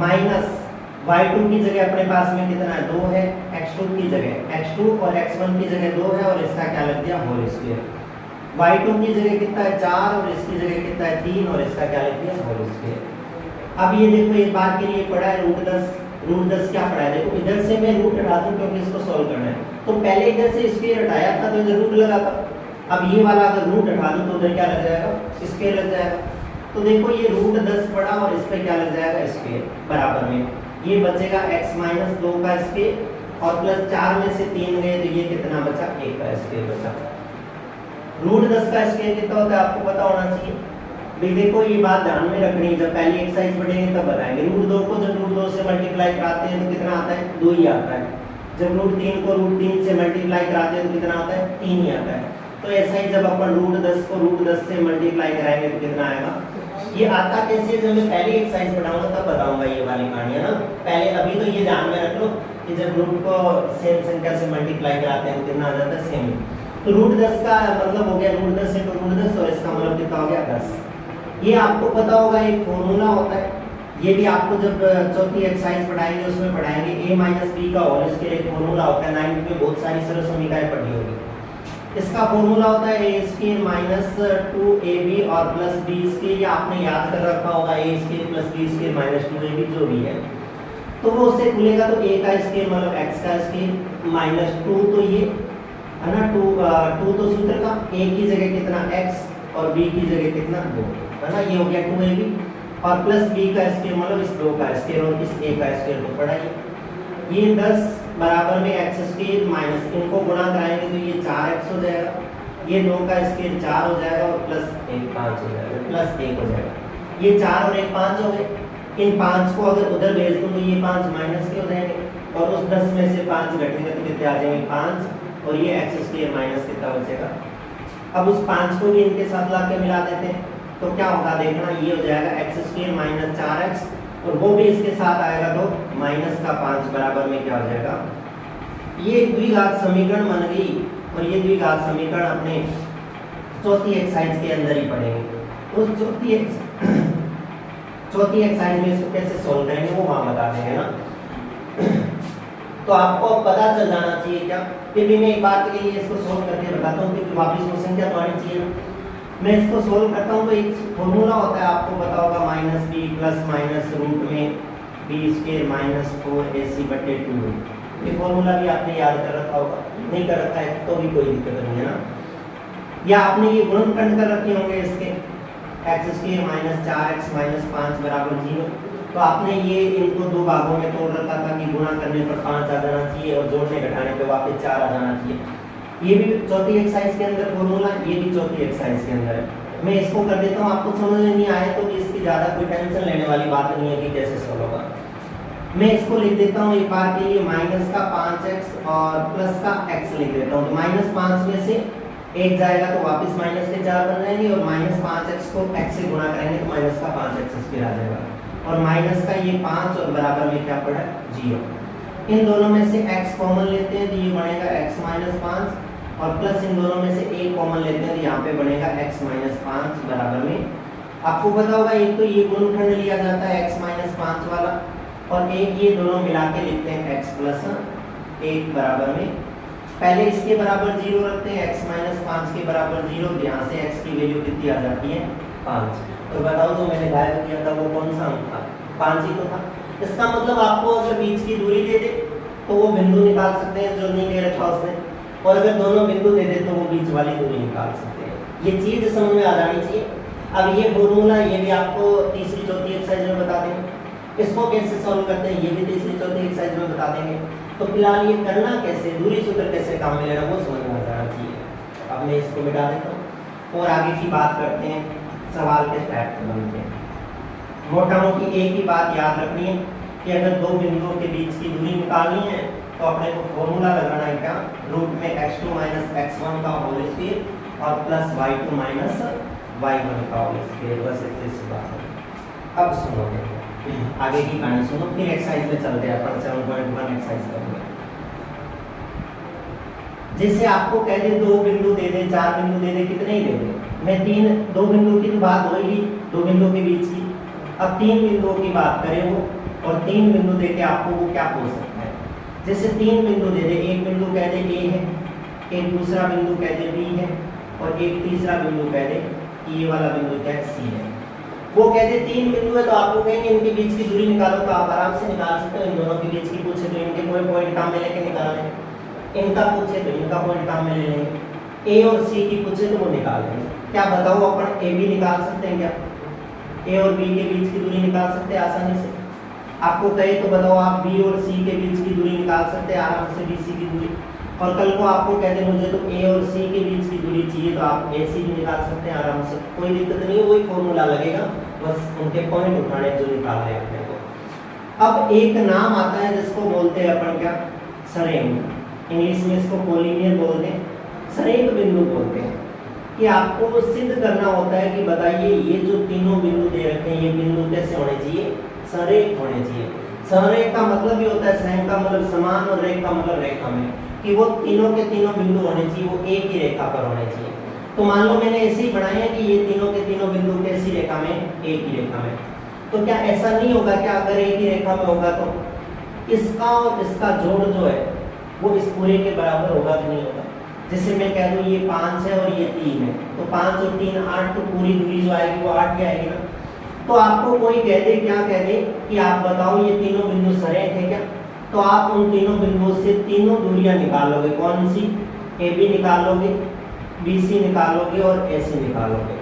माइनस y2 की जगह अपने पास में कितना है 2 है, x2 की जगह x2 और x1 की जगह 2 है और इसका क्या लग दिया होल स्क्वायर, y2 की जगह कितना है 4 और इसकी जगह कितना है 3 और इसका क्या लग दिया होल स्क्वायर। अब ये देखो एक बार के लिए पढ़ा है √10 क्या पढ़ा है, देखो इधर से मैं रूट हटा दूं क्योंकि इसको सॉल्व करना है, तो पहले इधर से स्क्वायर हटाया था तो इधर रूट लगा था, अब ये वाला अगर रूट हटा दूं तो उधर क्या लग जाएगा, स्क्वायर लग जाएगा। तो देखो ये √10 पड़ा और इस पे क्या लग जाएगा स्क्वायर, बराबर में ये बचेगा x माइनस 2 का स्क्वायर और प्लस 4 में से 3 गए तो ये कितना बचा, 1 का स्क्वायर बचा। √10 का स्क्वायर कितना होता है आपको पता होना चाहिए। भाई देखो ये बात ध्यान में रखनी है, जब पहली एक्सरसाइज पढ़ेंगे तब बताएंगे। √2 को जब √2 से मल्टीप्लाई कराते हैं तो कितना आता है, 2 ही आता है। जब √3 को √3 से मल्टीप्लाई कराते हैं तो कितना आता है, 3 ही आता है। तो ऐसा ही जब अपन √10 को √10 से मल्टीप्लाई कराएंगे तो कितना आएगा। ये आता कैसे, जब मैं पहली एक्सरसाइज पढ़ाऊंगा तब बताऊंगा ये वाली कहानी, है ना। पहले अभी तो ये ध्यान में रख लो कि जब रूट को सेम संख्या से मल्टीप्लाई कराते हैं तो कितना आ जाता है, सेम। तो √10 का मतलब हो गया √10 × √10 और इसका मतलब कितना हो गया 10। ये आपको पता होगा एक फॉर्मूला होता है, ये भी आपको जब चौथी एक्सरसाइज पढ़ाएंगे उसमें पढ़ाएंगे। a - b का होल स्क्वायर एक फॉर्मूला होता है, 9th में बहुत सारी सरल समीकरणें पढ़ी होगी। इसका फॉर्मूला होता है a² - 2ab और प्लस b², ये आपने याद कर रखा होगा, a² + b² - 2ab जो भी है। तो वो उससे खुलेगा तो a का स्क्वायर मतलब x का स्क्वायर माइनस 2, तो ये है ना 2 तो सूत्र का a की जगह कितना x और b की जगह कितना 2, है ना, ये हो गया 2ab और प्लस b का स्क्वायर मतलब इस 2 का स्क्वायर और इस a का स्क्वायर को पढ़ाइए। ये 10 बराबर में x² माइनस इनको गुणा कराएंगे तो ये 4x हो जाएगा, ये 2 का स्क्वायर 4 हो जाएगा और प्लस 1 5 हो जाएगा, प्लस 1 हो जाएगा। ये 4 और 1 5 हो गए, इन 5 को अगर उधर भेज दूं तो ये 5 माइनस के हो जाएंगे और उस 10 में से 5 घटेंगे तो कितने आ जाएंगे 5 और ये x² माइनस कितना बचेगा। अब उस 5 को भी इनके साथ ला के मिला देते हैं तो क्या होगा देखना, ये हो जाएगा x² माइनस 4x और वो भी इसके साथ आएगा तो माइनस का 5 बराबर में क्या हो जाएगा, ये द्विघात समीकरण बन गई। और ये द्विघात समीकरण अपने चौथी एक्सरसाइज के अंदर ही पढ़ेंगे। उस चौथी एक्सरसाइज में इसको कैसे सोल्व करेंगे वो वहां बता देंगे ना। तो आपको अब पता चल जाना चाहिए क्या, फिर भी मैं एक बात के लिए इसको सोल्व करके बताता हूँ क्योंकि वापिस वो संख्या तो आनी चाहिए। मैं इसको सोल्व करता हूँ तो एक फॉर्मूला होता है, आपको पता होगा -b प्लस माइनस रूट में b² - 4ac/2। ये फॉर्मूला भी आपने याद कर रखा होगा, नहीं कर रखा है तो भी कोई दिक्कत नहीं है ना। या आपने ये गुणनखंड कर रखे होंगे इसके x² - 4x - 5 = 0। तो आपने ये इनको दो भागों में तोड़ रखा था कि गुणा करने पर 5 आ जाना चाहिए और जोड़ने घटाने पे वापस 4 आ जाना चाहिए। ये भी चौथी एक्सरसाइज के अंदर फॉर्मूला, ये भी चौथी एक्सरसाइज के अंदर है। मैं इसको कर देता हूँ, आपको समझ में नहीं आए तो इसकी ज़्यादा कोई टेंशन लेने वाली बात नहीं है कि कैसे सॉल्व होगा। मैं इसको लिख देता हूँ एक बार के लिए माइनस का 5x और प्लस का x लिख देता हूँ। तो -5 में से 1 जाएगा तो वापस माइनस के 4 बन जाएंगे और -5x को x से गुणा करेंगे तो माइनस का 5x फिर आ जाएगा और माइनस का ये 5 और बराबर में क्या पड़ा 0। इन दोनों में से x कॉमन लेते हैं तो ये बनेगा x - 5 और प्लस इन दोनों में से a कॉमन लेते हैं तो यहाँ पे बनेगा x - 5 बराबर में। आपको पता होगा एक तो ये गुणनखंड लिया जाता है x - 5 वाला और एक ये दोनों मिला के लिखते हैं x + 1 बराबर में। पहले इसके बराबर 0 रखते हैं x - 5 के बराबर 0, यहाँ से x की वैल्यू कितनी आ जाती है 5। तो बताओ जो मैंने गायब किया था वो कौन सा अंक था 5 ही तो था। इसका मतलब आपको अगर बीच की दूरी दे दे तो वो बिंदु निकाल सकते हैं जो नहीं दे रखा उसने, और अगर दोनों बिंदु दे दे तो वो बीच वाली दूरी निकाल सकते हैं। ये चीज समझ में आ जानी चाहिए। अब ये फॉर्मूला ये भी आपको तीसरी चौथी एक्सरसाइज में बता देंगे। इसको कैसे सॉल्व करते हैं ये भी तीसरी चौथी एक्सरसाइज में बता देंगे। तो फिलहाल ये करना कैसे, दूरी सूत्र कैसे काम में लेना वो समझ में आ जाना चाहिए। अब मैं इसको मिटा देता हूँ और आगे की बात करते हैं। सवाल के फैक्ट बनते हैं। मोटा मोटी एक ही बात याद रखनी है कि अगर दो बिंदुओं के बीच की दूरी निकालनी है तो अपने को फॉर्मूला लगाना है क्या, रूट में x2 - x1 का होल स्क्वायर और प्लस y2 - y1 का होल स्क्वायर। बस इतनी सी बात है। अब सुनो आगे की कहानी सुनो, फिर एक्सरसाइज में चलते हैं। अपन 7.1 एक्सरसाइज करेंगे। जैसे आपको कह दे दो बिंदु दे दे, 4 बिंदु दे दे, कितने ही दे दे, मैं दो बिंदु की तो बात होगी, दो बिंदु के बीच की। अब 3 बिंदुओं की बात करें वो, और 3 बिंदु दे के आपको वो क्या पूछ सकता है। जैसे 3 बिंदु दे दे, एक बिंदु कह दे A है, एक दूसरा बिंदु कह दे B है और एक तीसरा बिंदु कह दे ये वाला बिंदु क्या है C है। वो कहते 3 बिंदु है तो आपको कहेंगे इनके बीच की दूरी निकालो, तो आप आराम से निकाल सकते हो। इन दोनों के बीच की पूछे तो इनके कोई पॉइंट काम में लेके निकाल लेंगे, इनका पूछे तो इनका पॉइंट काम में ले लेंगे, A और C की पूछे तो वो निकाल लेंगे। क्या बताओ अपन A B निकाल सकते हैं क्या, A और B के बीच की दूरी निकाल सकते हैं आसानी से। आपको कहे तो बताओ आप B और C के बीच की दूरी निकाल सकते हैं आराम से, BC की दूरी। और कल को आपको कहते हैं मुझे तो A और C के बीच की दूरी चाहिए तो आप AC भी निकाल सकते हैं आराम से, कोई दिक्कत नहीं है। वही फॉर्मूला लगेगा, बस उनके पॉइंट उठाने जो निकाल रहे अपने को। अब एक नाम आता है जिसको बोलते हैं अपन क्या, सरेंग। इंग्लिश में इसको कोलिनियर बोलते हैं, सरेंग बिंदु बोलते हैं। कि आपको सिद्ध करना होता है कि बताइए ये जो तीनों बिंदु दे रखे हैं ये बिंदु कैसे होने चाहिए, सरेख होने चाहिए। सरेख का मतलब ये होता है, सरेख का मतलब समान और रेख का मतलब रेखा में, कि वो तीनों के तीनों बिंदु होने चाहिए, वो एक ही रेखा पर होने चाहिए। तो मान लो मैंने ऐसे ही बनाए हैं कि ये तीनों के तीनों बिंदु कैसी रेखा में, एक ही रेखा में। तो क्या ऐसा नहीं होगा क्या, अगर एक ही रेखा में होगा तो इसका और इसका जोड़ जो है वो इस पूरे के बराबर होगा कि नहीं होगा। जैसे मैं कह दूं ये 5 है और ये 3 है, तो 5 और 3 8, तो पूरी दूरी जो आएगी वो 8 की आएगी ना। तो आपको कोई कह दे, क्या कह दे कि आप बताओ ये तीनों बिंदु सरेख है क्या, तो आप उन तीनों बिंदुओं से तीनों दूरियां निकाल लोगे। कौन सी, AB निकाल लोगे, BC निकाल लोगे और AC निकाल लोगे।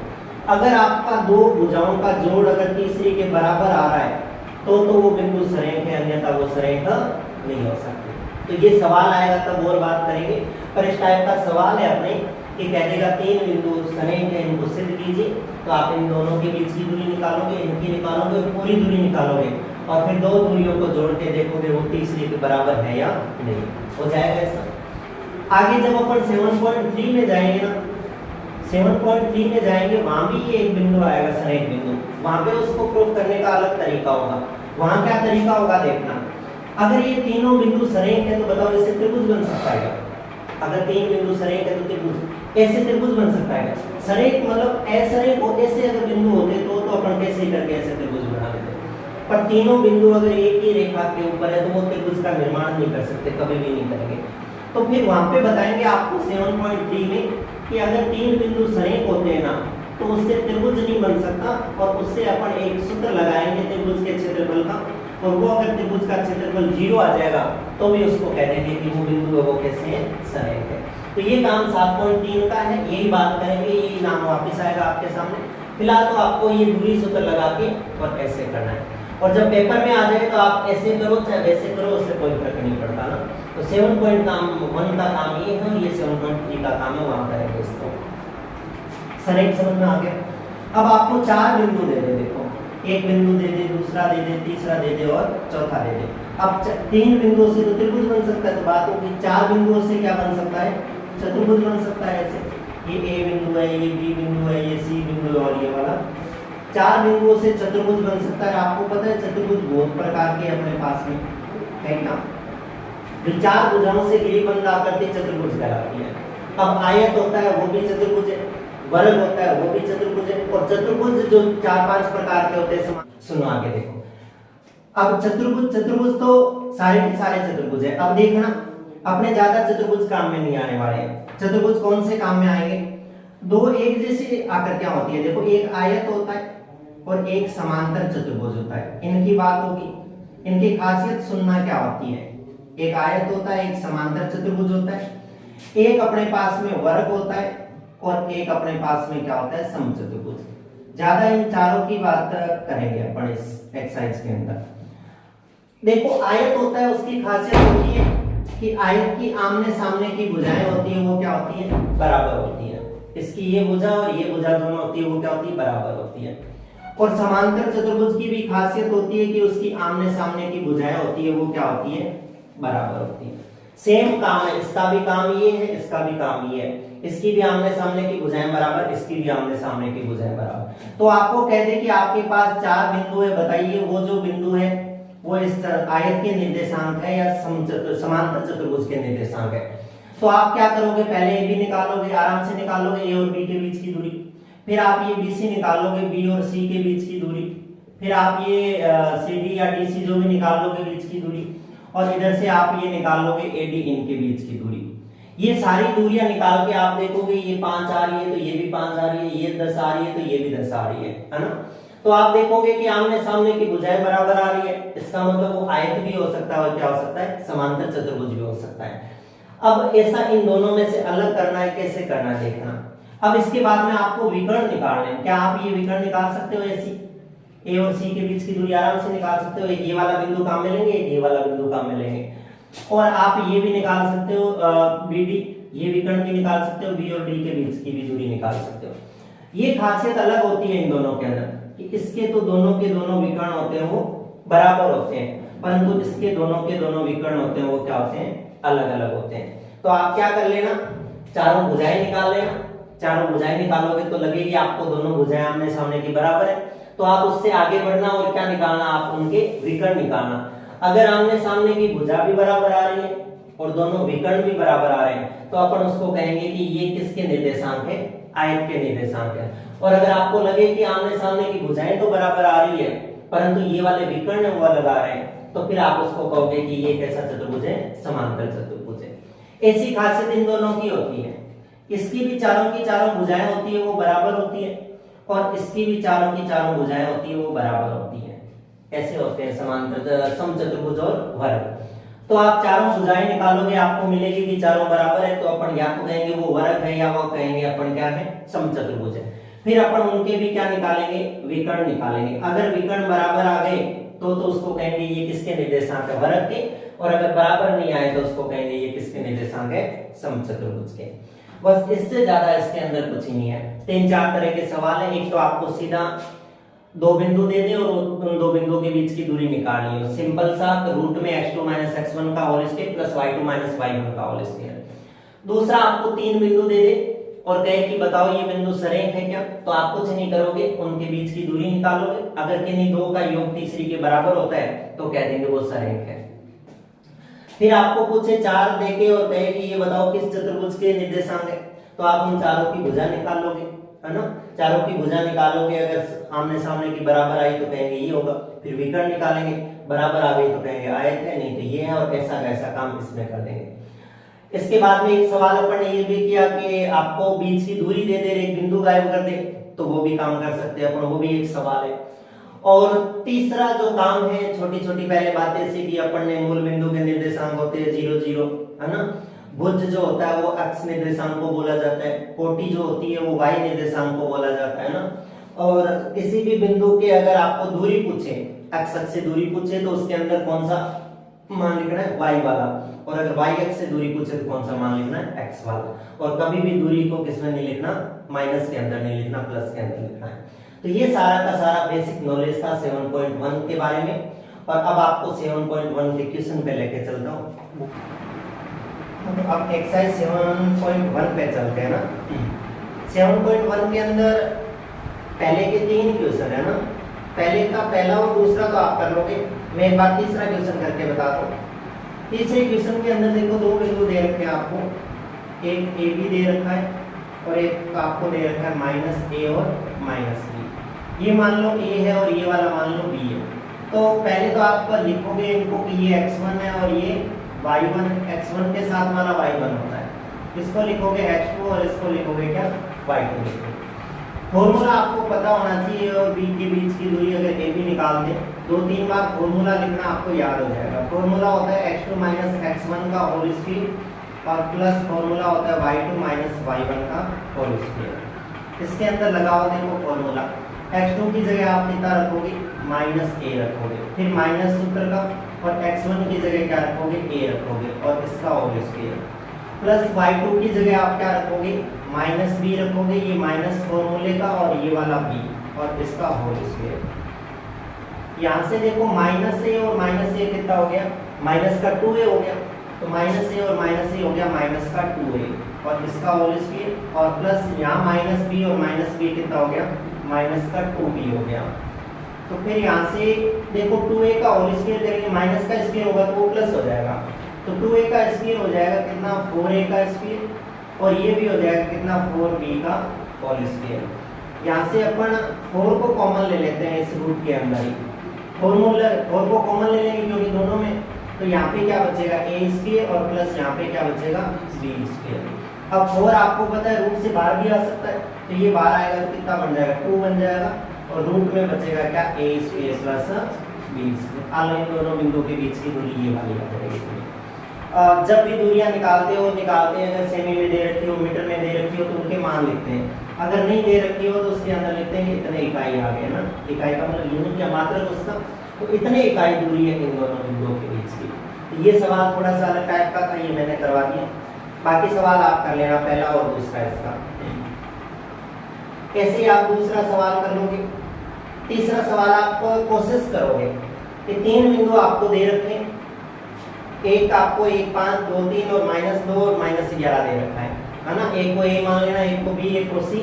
अगर आपका दो भुजाओं का जोड़ अगर तीसरी के बराबर आ रहा है तो वो बिंदु सरेख है, अन्यथा वो सरेख नहीं हो सकती। तो ये सवाल आएगा तब और बात करेंगे, पर इस टाइप का सवाल है अपने कि कह देगा 3 बिंदु सरेख है, इनको सिद्ध कीजिए। तो आप इन दोनों के बीच की दूरी निकालोगे, इनकी निकालोगे और पूरी दूरी निकालोगे और फिर दो दूरियों को जोड़ के देखोगे वो तीसरी के बराबर है या नहीं, हो जाएगा ऐसा। आगे जब अपन 7.3 में जाएंगे ना, 7.3 में जाएंगे, वहां भी ये एक बिंदु आएगा सरेख बिंदु, वहां पे उसको प्रूफ करने का अलग तरीका होगा। वहां क्या तरीका होगा देखना, अगर ये तीनों बिंदु सरेख है तो बताओ इससे त्रिभुज बन सकता है। अगर 3 बिंदु सरेख है तो त्रिभुज, ऐसे त्रिभुज बन सकता है। सरेख मतलब असरेख हो, ऐसे अगर बिंदु होते तो अपन कैसे करके ऐसे त्रिभुज बना देते। पर तीनों बिंदु अगर एक ही रेखा के ऊपर है तो वो त्रिभुज का निर्माण नहीं कर सकते, कभी भी नहीं करेंगे। तो फिर वहां पे बताएंगे आपको 7.3 में कि अगर 3 बिंदु सरेख होते हैं ना तो उससे त्रिभुज नहीं बन सकता, और उससे अपन एक सूत्र लगाएंगे त्रिभुज के क्षेत्रफल का, और वो अगर त्रिभुज का क्षेत्रफल 0 आ जाएगा तो भी उसको कह देंगे कि वो बिंदु है वो कैसे है, सरेख है। तो ये काम 7.3 का है, यही बात करेंगे, यही नाम वापस आएगा आपके सामने। फिलहाल तो आपको ये दूरी सूत्र लगा के और कैसे करना है। और जब पेपर में आ जाए तो आप ऐसे करो चाहे वैसे करो, उससे कोई फर्क नहीं पड़ता ना। तो 7.1 का काम ये है, ये 7.3 का काम है, वहां करेंगे इसको। सर एक समझ में आ गया। अब आपको 4 बिंदु दे दे, देखो एक बिंदु दे दे, दूसरा दे दे, तीसरा दे दे और चौथा दे दे। अब 3 बिंदुओं से तो त्रिभुज बन सकता है, तो बात होगी 4 बिंदुओं से क्या बन सकता है, चतुर्भुज बन सकता है। ऐसे ये ए बिंदु है, ये बी बिंदु है, ये सी बिंदु है और ये वाला, 4 बिंदुओं से चतुर्भुज बन सकता है। आपको पता है चतुर्भुज बहुत प्रकार के अपने पास में है क्या, 4 भुजाओं से घिरी बंद आकृति चतुर्भुज कहलाती है। अब आयत होता है वो भी चतुर्भुज है, वर्ग होता है वो भी चतुर्भुज है, और चतुर्भुज जो 4-5 प्रकार के होते हैं, सुनो आगे देखो। अब चतुर्भुज तो सारे के सारे चतुर्भुज है। अब देखना अपने ज्यादा चतुर्भुज काम में नहीं आने वाले हैं। चतुर्भुज कौन से काम में आएंगे, 2 एक जैसी आकृतियां होती है, देखो एक आयत होता है और एक समांतर चतुर्भुज होता है, इनकी बात होगी। इनकी खासियत सुनना क्या होती है, एक आयत होता है, एक समांतर चतुर्भुज होता है, एक अपने पास में वर्ग होता है और एक अपने पास में क्या होता है, समचतुर्भुज। ज्यादा इन चारों की बात करेंगे अपन इस एक्सरसाइज के अंदर। देखो आयत होता है, उसकी खासियत होती है कि आयत की आमने सामने की भुजाएं होती है, वो क्या होती है, बराबर होती है। इसकी ये भुजा और ये भुजा दोनों होती है, वो क्या होती है, बराबर होती है। और समांतर चतुर्भुज की भी खासियत होती है कि उसकी आमने सामने की भुजाएं होती है, वो क्या होती है, बराबर होती है। सेम काम है, इसका भी काम ये है, इसका भी काम ये है, इसकी भी आमने सामने की भुजाएं बराबर, इसकी भी आमने सामने की भुजाएं बराबर। तो आपको कह दे कि आपके पास 4 बिंदु है, बताइए वो जो बिंदु है वो इस आयत के निर्देशांक है या समांतर चतुर्भुज के निर्देशांक है। तो आप क्या करोगे, पहले ए बी निकालोगे, आराम से निकालोगे, ए और बी के बीच की दूरी, फिर आप ये बी सी निकालोगे, बी और सी के बीच की दूरी, फिर आप ये सी डी या डी सी जो भी निकालोगे बीच की दूरी, और इधर से आप ये निकाल लोगे ए डी इनके बीच की दूरी। ये सारी दूरियां निकाल के आप देखोगे ये 5 आ रही है तो ये भी 5 आ रही है, ये 10 आ रही है तो ये भी 10 आ रही है ना। तो आप देखोगे कि आमने सामने की भुजाएं बराबर आ रही है, इसका मतलब वो आयत भी हो सकता है और क्या हो सकता है, समांतर चतुर्भुज भी हो सकता है। अब ऐसा इन दोनों में से अलग करना है, कैसे करना है देखना। अब इसके बाद में आपको विकर्ण निकालने हैं। क्या आप ये विकर्ण निकाल सकते हो, ऐसी ए और सी के बीच की दूरी आराम से निकाल सकते हो। एक ये वाला बिंदु काम में लेंगे, एक ये वाला बिंदु काम में लेंगे, और आप ये भी निकाल सकते हो बी डी, ये विकर्ण भी निकाल सकते हो, बी और डी के बीच की भी दूरी निकाल सकते हो। ये खासियत अलग होती है इन दोनों के अंदर कि इसके तो दोनों के दोनों विकर्ण होते हैं वो बराबर होते हैं, परंतु इसके दोनों के दोनों विकर्ण होते हैं वो क्या होते हैं, अलग अलग होते हैं। तो आप क्या कर लेना, चारों भुजाएं निकाल लेना। चारों भुजाएं निकालोगे तो लगेगी आपको दोनों भुजाएं आमने सामने की बराबर है, तो आप उससे आगे बढ़ना और क्या निकालना, आप उनके विकर्ण निकालना। अगर आमने सामने की भुजा भी बराबर आ रही है और दोनों विकर्ण भी बराबर आ रहे हैं तो अपन उसको कहेंगे कि ये किसके निर्देशांक है, आयत के निर्देशांक है। और अगर आपको लगे कि आमने सामने की भुजाएं तो बराबर आ रही है परंतु ये वाले विकर्ण है वो अलग आ रहे हैं, तो फिर आप उसको कहोगे कि ये कैसा चतुर्भुज है, समांतर चतुर्भुज है। ऐसी खासियत इन दोनों की होती है। इसकी भी चारों की चारों भुजाएं होती है वो बराबर होती है, और इसकी भी चारों की चारों भुजाएं होती है वो बराबर होती है। ऐसे होते हैं समांतर समचतुर्भुज और वर्ग। तो आप चारों भुजाएं निकालोगे, आपको मिलेगी कि चारों बराबर है, तो अपन या तो कहेंगे वो वर्ग है या वो कहेंगे अपन क्या है, समचतुर्भुज है। फिर अपन उनके भी क्या निकालेंगे, विकर्ण निकालेंगे। अगर विकर्ण बराबर आ गए तो उसको कहेंगे ये किसके निर्देशांक है, वर्ग के, और अगर बराबर नहीं आए तो उसको कहेंगे ये किसके निर्देशांक है, समचतुर्भुज के। बस इससे ज्यादा इसके अंदर कुछ ही नहीं है। 3-4 तरह के सवाल है। एक तो आपको सीधा 2 बिंदु दे दे और उन 2 बिंदुओं के बीच की दूरी निकालनी है, सिंपल सा रूट में x2 - x1 का whole square plus y2 - y1 का होल स्क्वायर। दूसरा आपको 3 बिंदु दे दे और कहे कि बताओ ये बिंदु सरेख है क्या, तो आप कुछ नहीं करोगे, उनके बीच की दूरी निकालोगे। अगर किन्हीं दो का योग तीसरी के बराबर होता है तो कह देंगे वो सरेख है। फिर आपको पूछे 4 देके और कहे कि ये बताओ किस चतुर्भुज के निर्देशांक है, तो आप उन चारों की भुजा निकालोगे, है ना। चारों की भुजा निकालोगे, अगर आमने सामने की बराबर आई तो कहेंगे ये होगा। फिर विकर्ण निकालेंगे, बराबर आ गई तो कहेंगे आयत है, नहीं तो ये है, और कैसा कैसा काम इसमें कर देंगे। इसके बाद में एक सवाल अपन ने ये भी किया कि आपको बीच की दूरी दे दे, एक बिंदु गायब कर दे, तो वो भी काम कर सकते हैं अपन, वो भी एक सवाल है। और तीसरा जो काम है, छोटी छोटी पहले बातें सीखी अपन ने, मूल बिंदु के निर्देशांक होते हैं 0 0, है ना। भुज जो होता है वो x निर्देशांक को बोला जाता है, कोटि जो होती है वो y निर्देशांक को बोला जाता है ना। और किसी भी बिंदु के अगर आपको दूरी पूछे एक्स अक्ष से दूरी पूछे तो उसके अंदर कौन सा मान लिखना है, y वाला, और अगर y अक्ष से दूरी पूछे तो कौन सा मान लिखना है, x वाला। और कभी भी दूरी को किसमें नहीं लिखना, माइनस के अंदर नहीं लिखना, प्लस के अंदर लिखना है। तो ये सारा का सारा बेसिक नॉलेज था 7.1 के बारे में। और अब आपको 7.1 के क्वेश्चन पे लेके चलता हूँ। तो अब एक्सरसाइज 7.1 पे चलते हैं ना। 7.1 के अंदर पहले के 3 क्वेश्चन है ना, पहले का पहला और दूसरा तो आप कर लोगे, मैं एक बार तीसरा क्वेश्चन करके बताता हूँ। तीसरे क्वेश्चन के अंदर देखो 2 बिंदु दे रखे हैं आपको, एक ए बी दे रखा है और एक आपको दे रखा है माइनस ए और माइनस बी। ये मान लो ए है और ये वाला मान लो बी है। तो पहले तो आप लिखोगे इनको कि ये x1 है और ये y1, x1 के साथ वाला y1 होता है, इसको लिखोगे x2 और इसको लिखोगे क्या, y2 लिखोगे। फॉर्मूला आपको पता होना चाहिए और बी के बीच की दूरी अगर ए बी निकाल दें 2-3 बार फॉर्मूला लिखना आपको याद हो जाएगा। फॉर्मूला होता है x2 माइनस x1 का होल स्क्वायर और प्लस फॉर्मूला होता है y2 माइनस y1 का होल स्क्वायर। इसके अंदर लगाओ देखो फॉर्मूला, x2 की जगह आप कितना रखोगे, माइनस ए रखोगे, फिर माइनस सूत्र का, और x1 की जगह क्या रखोगे, ए रखोगे और इसका होल स्क्वायर, प्लस y2 की जगह आप क्या रखोगे, माइनस बी रखोगे, ये माइनस फॉर्मूले का और ये वाला बी और इसका होल स्क्वायर। यहाँ से देखो माइनस ए और माइनस ए कितना हो गया, माइनस का 2a हो गया, तो माइनस ए और माइनस ए हो गया माइनस का 2a और इसका होल स्क्वायर, और प्लस यहाँ माइनस बी और माइनस बी कितना हो गया, माइनस का 2b हो गया। तो फिर यहाँ से देखो 2a का होल स्क्वायर करेंगे, माइनस का स्क्वायर होगा तो वो प्लस हो जाएगा, तो 2a का स्क्वायर हो जाएगा कितना, 4a का स्क्वायर, और ये भी हो जाएगा कितना, 4b का होल स्क्वायर। यहाँ से अपन 4 को कॉमन ले लेते हैं इस रूट के अंदर ही, 4 को कॉमन ले लेंगे क्योंकि दोनों में, तो यहाँ पे क्या बचेगा, a स्क्वायर और प्लस यहाँ पे क्या बचेगा, b स्क्वायर। अब 4 आपको पता है रूट से बाहर भी आ सकता है, तो ये बाहर आएगा तो कितना बन जाएगा, 2 बन जाएगा, और रूट में बचेगा क्या, a square plus b square. आलो इन दोनों बिंदुओं के बीच की दूरी ये वाली आ जाएगी। जब भी दूरियां निकालते हैं अगर सेमी में दे रखी हो, मीटर में दे रखी हो तो उनके मान लिखते हैं, अगर नहीं दे रखी हो तो उसके अंदर लिखते हैं इतने इकाई आ गए ना, इकाई का मतलब यूनिट या मात्रक उसका, तो इतने इकाई दूरी है इन दोनों बिंदुओं के बीच की। तो ये सवाल थोड़ा सा अलग टाइप का था, ये मैंने करवा दिया, बाकी सवाल आप कर लेना पहला और दूसरा इसका। ऐसे ही आप दूसरा सवाल कर लोगे। तीसरा सवाल आप कोशिश करोगे कि 3 बिंदु आपको दे रखे हैं, एक आपको 1, 5, 2, 3 और -2 और -11 दे रखा है ना। एक को a मान लेना, एक को b, एक को c।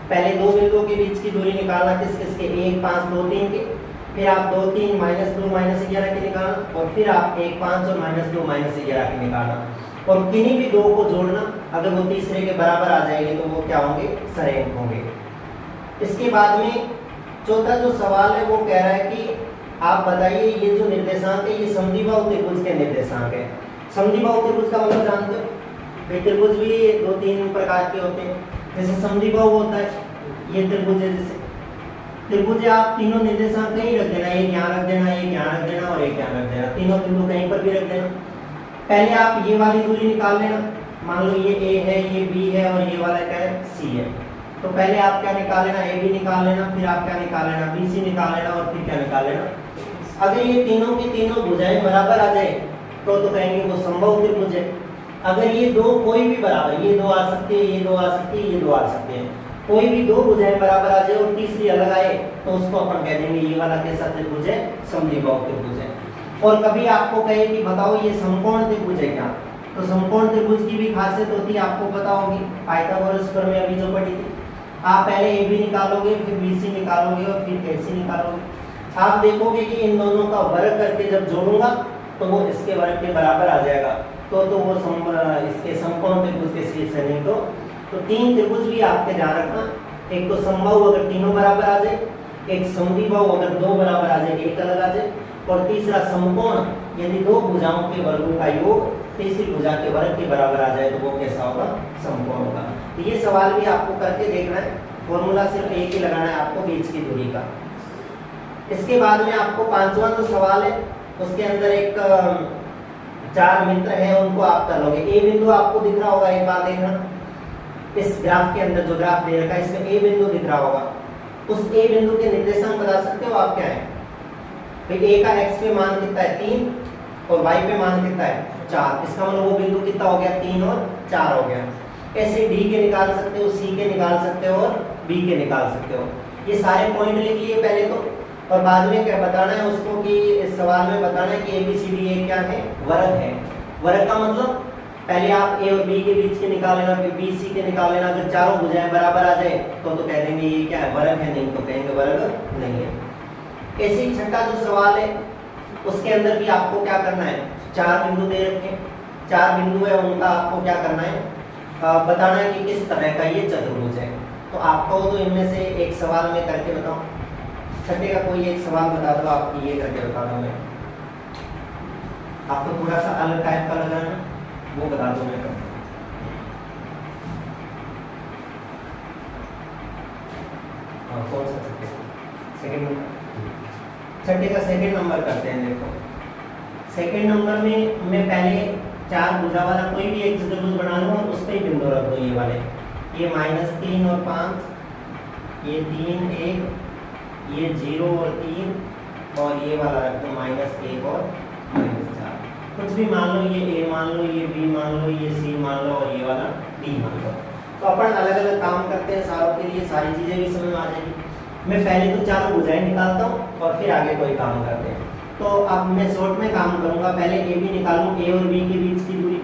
पहले 2 बिंदुओं के बीच की दूरी निकालना किस किसके, 1, 5, 2, 3 के, फिर आप 2, 3, -2, -11 के निकालना, और फिर आप 1, 5 और -2, -11 के निकालना, और किन्हीं भी 2 को जोड़ना, अगर वो तीसरे के बराबर आ जाएंगे तो वो क्या होंगे, सरेख होंगे। इसके बाद में चौथा जो सवाल है वो कह रहा है कि आप बताइए ये जो निर्देशांक है ये समद्विबाहु त्रिभुज के निर्देशांक है। समद्विबाहु त्रिभुज का मतलब जानते हो, भाई त्रिभुज भी 2-3 प्रकार के होते हैं, जैसे समद्विबाहु होता है, ये त्रिभुज है, जैसे त्रिभुज आप तीनों निर्देशांक कहीं रख देना, एक यहाँ रख देना, एक यहाँ रख देना और एक यहाँ रख देना, तीनों बिंदु कहीं पर भी रख देना। पहले आप ये वाली दूरी निकाल लेना, मान लो ये a है, ये b है और ये वाला क्या है, c है, तो पहले आप क्या निकाल लेना, ए बी निकाल लेना, फिर आप क्या निकाल लेना, बी सी निकाल लेना, और फिर क्या निकाल लेना। अगर ये तीनों की तीनों भुजाएं बराबर आ जाए तो कहेंगे वो समबाहु त्रिभुज है। अगर ये दो कोई भी बराबर, ये 2 आ सकती है, ये 2 आ सकती है, ये 2 आ सकते हैं, कोई भी 2 भुजाएं बराबर आ जाए और तीसरी अलग आए तो उसको अपन कह देंगे ये वाला कैसा त्रिभुज है, समद्विबाहु त्रिभुज है। और कभी आपको कहे कि बताओ ये समकोण त्रिभुज है क्या, तो समकोण त्रिभुज की भी खासियत होती है, आपको पता होगी, पाइथागोरस प्रमेय अभी जो पढ़ी थी। आप पहले ए बी निकालोगे, फिर बी सी निकालोगे और फिर ए सी निकालोगे। आप देखोगे कि इन दोनों का वर्ग करके जब जोड़ूंगा तो वो इसके वर्ग के बराबर आ जाएगा, तो वो इसके समकोण त्रिभुज के शीर्ष है। नहीं तो 3 त्रिभुज भी आपके ध्यान रखना, एक तो समबाहु अगर तीनों बराबर आ जाए, एक समद्विबाहु अगर 2 बराबर आ जाए, एक अलग आ जाए, और तीसरा समकोण यदि 2 भुजाओं के वर्गों का योग तीसरी भुजा के वर्ग के बराबर आ जाए तो वो कैसा होगा, समकोण होगा। तो ये सवाल भी आपको करके देखना है, फॉर्मूला सिर्फ एक ही लगाना है आपको बीच की दूरी का। इसके बाद में आपको 5वां जो सवाल है उसके अंदर एक 4 मित्र हैं, उनको आप कर लोगे। ए बिंदु आपको दिख रहा होगा, एक बार देखना इस ग्राफ के अंदर, जो ग्राफ दे रखा है इसमें ए बिंदु दिख रहा होगा, उस ए बिंदु के निर्देशांक बता सकते हो आप क्या है, तो ए का x पे मान कितना है 3 और y पे मान कितना है 4, इसका मतलब वो बिंदु कितना हो गया 3 और 4 हो गया। ऐसे d के निकाल सकते हो, c के निकाल सकते हो और b के निकाल सकते हो। ये सारे पॉइंट लिख लिए पहले तो, और बाद में क्या बताना है उसको कि इस सवाल में बताना है कि ABCD ये क्या है, वर्ग है। वर्ग का मतलब पहले आप a और b के बीच के निकाल लेना, फिर b c के निकाल लेना, अगर चारों भुजाएं बराबर आ जाए तो कह देंगे ये क्या है, वर्ग है, नहीं तो कहेंगे वर्ग नहीं है। ऐसे ही छठा जो सवाल है उसके अंदर भी आपको क्या करना है, 4 बिंदु दे रखे, 4 बिंदु है, उनका आपको क्या करना है, बताना है कि किस तरह का ये चतुर्भुज है। तो आपको तो इनमें से एक सवाल में करके बताऊं, छठे का कोई एक सवाल बता दो, आपकी ये करके बता दो मैं, आपको थोड़ा सा अलग टाइप का लगा है ना, वो बता दो मैं करता हूं। कौन सा सेकंड नंबर, छठे का सेकंड नंबर करते हैं। देखो सेकंड नंबर में मैं पहले 4 भुजा वाला कोई भी एक चतुर्भुज बना लूं और उस पे ही बिंदु रख दो, ये वाले, ये -3 और 5, ये 3 1, ये 0 और 3, और ये वाला रख दो -1 और -4। कुछ भी मान लो, ये a मान लो, ये b मान लो, ये c मान लो और ये वाला d मान लो। तो अपन अलग अलग काम करते हैं सारों के लिए, सारी चीजें भी समझ में आ जाएगी। मैं पहले तो चारों भुजाएं निकालता हूँ और फिर आगे कोई काम करते हैं। तो अब मैं शॉर्ट में काम करूंगा, पहले ए बी निकालूं, ए और बी के बीच की दूरी,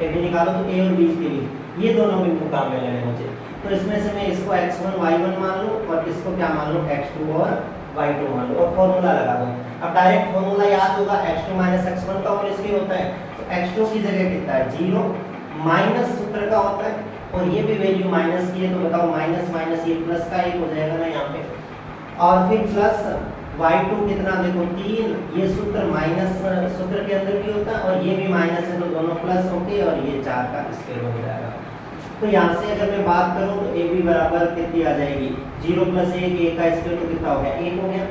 ए बी निकालो तो ए और बी के बीच, ये दोनों बिंदु काम में लेने मुझे। तो इसमें से मैं इसको x1 y1 मान लूं और इसको क्या मान लूं, x2 और y2 मान लूं, और फॉर्मूला लगा दूं। अब डायरेक्ट फॉर्मूला याद होगा, x2 x1 का होल स्क्वायर होता है, तो x2 की जगह कितना है 0, माइनस सूत्र का होता है, और ये भी वैल्यू माइनस की है, तो बताओ माइनस माइनस ये प्लस का 1 हो जाएगा ना यहाँ पे, और फिर प्लस y2 कितना, देखो 3, ये सूत्र माइनस सूत्र के अंदर भी होता है और ये भी माइनस है, तो दोनों प्लस होके और ये 4 का स्क्वायर हो जाएगा। तो यहाँ से अगर मैं बात करूँ तो ए बी बराबर कितनी आ जाएगी, 0 + 1, 1 का स्क्वायर तो कितना हो गया 1 हो गया,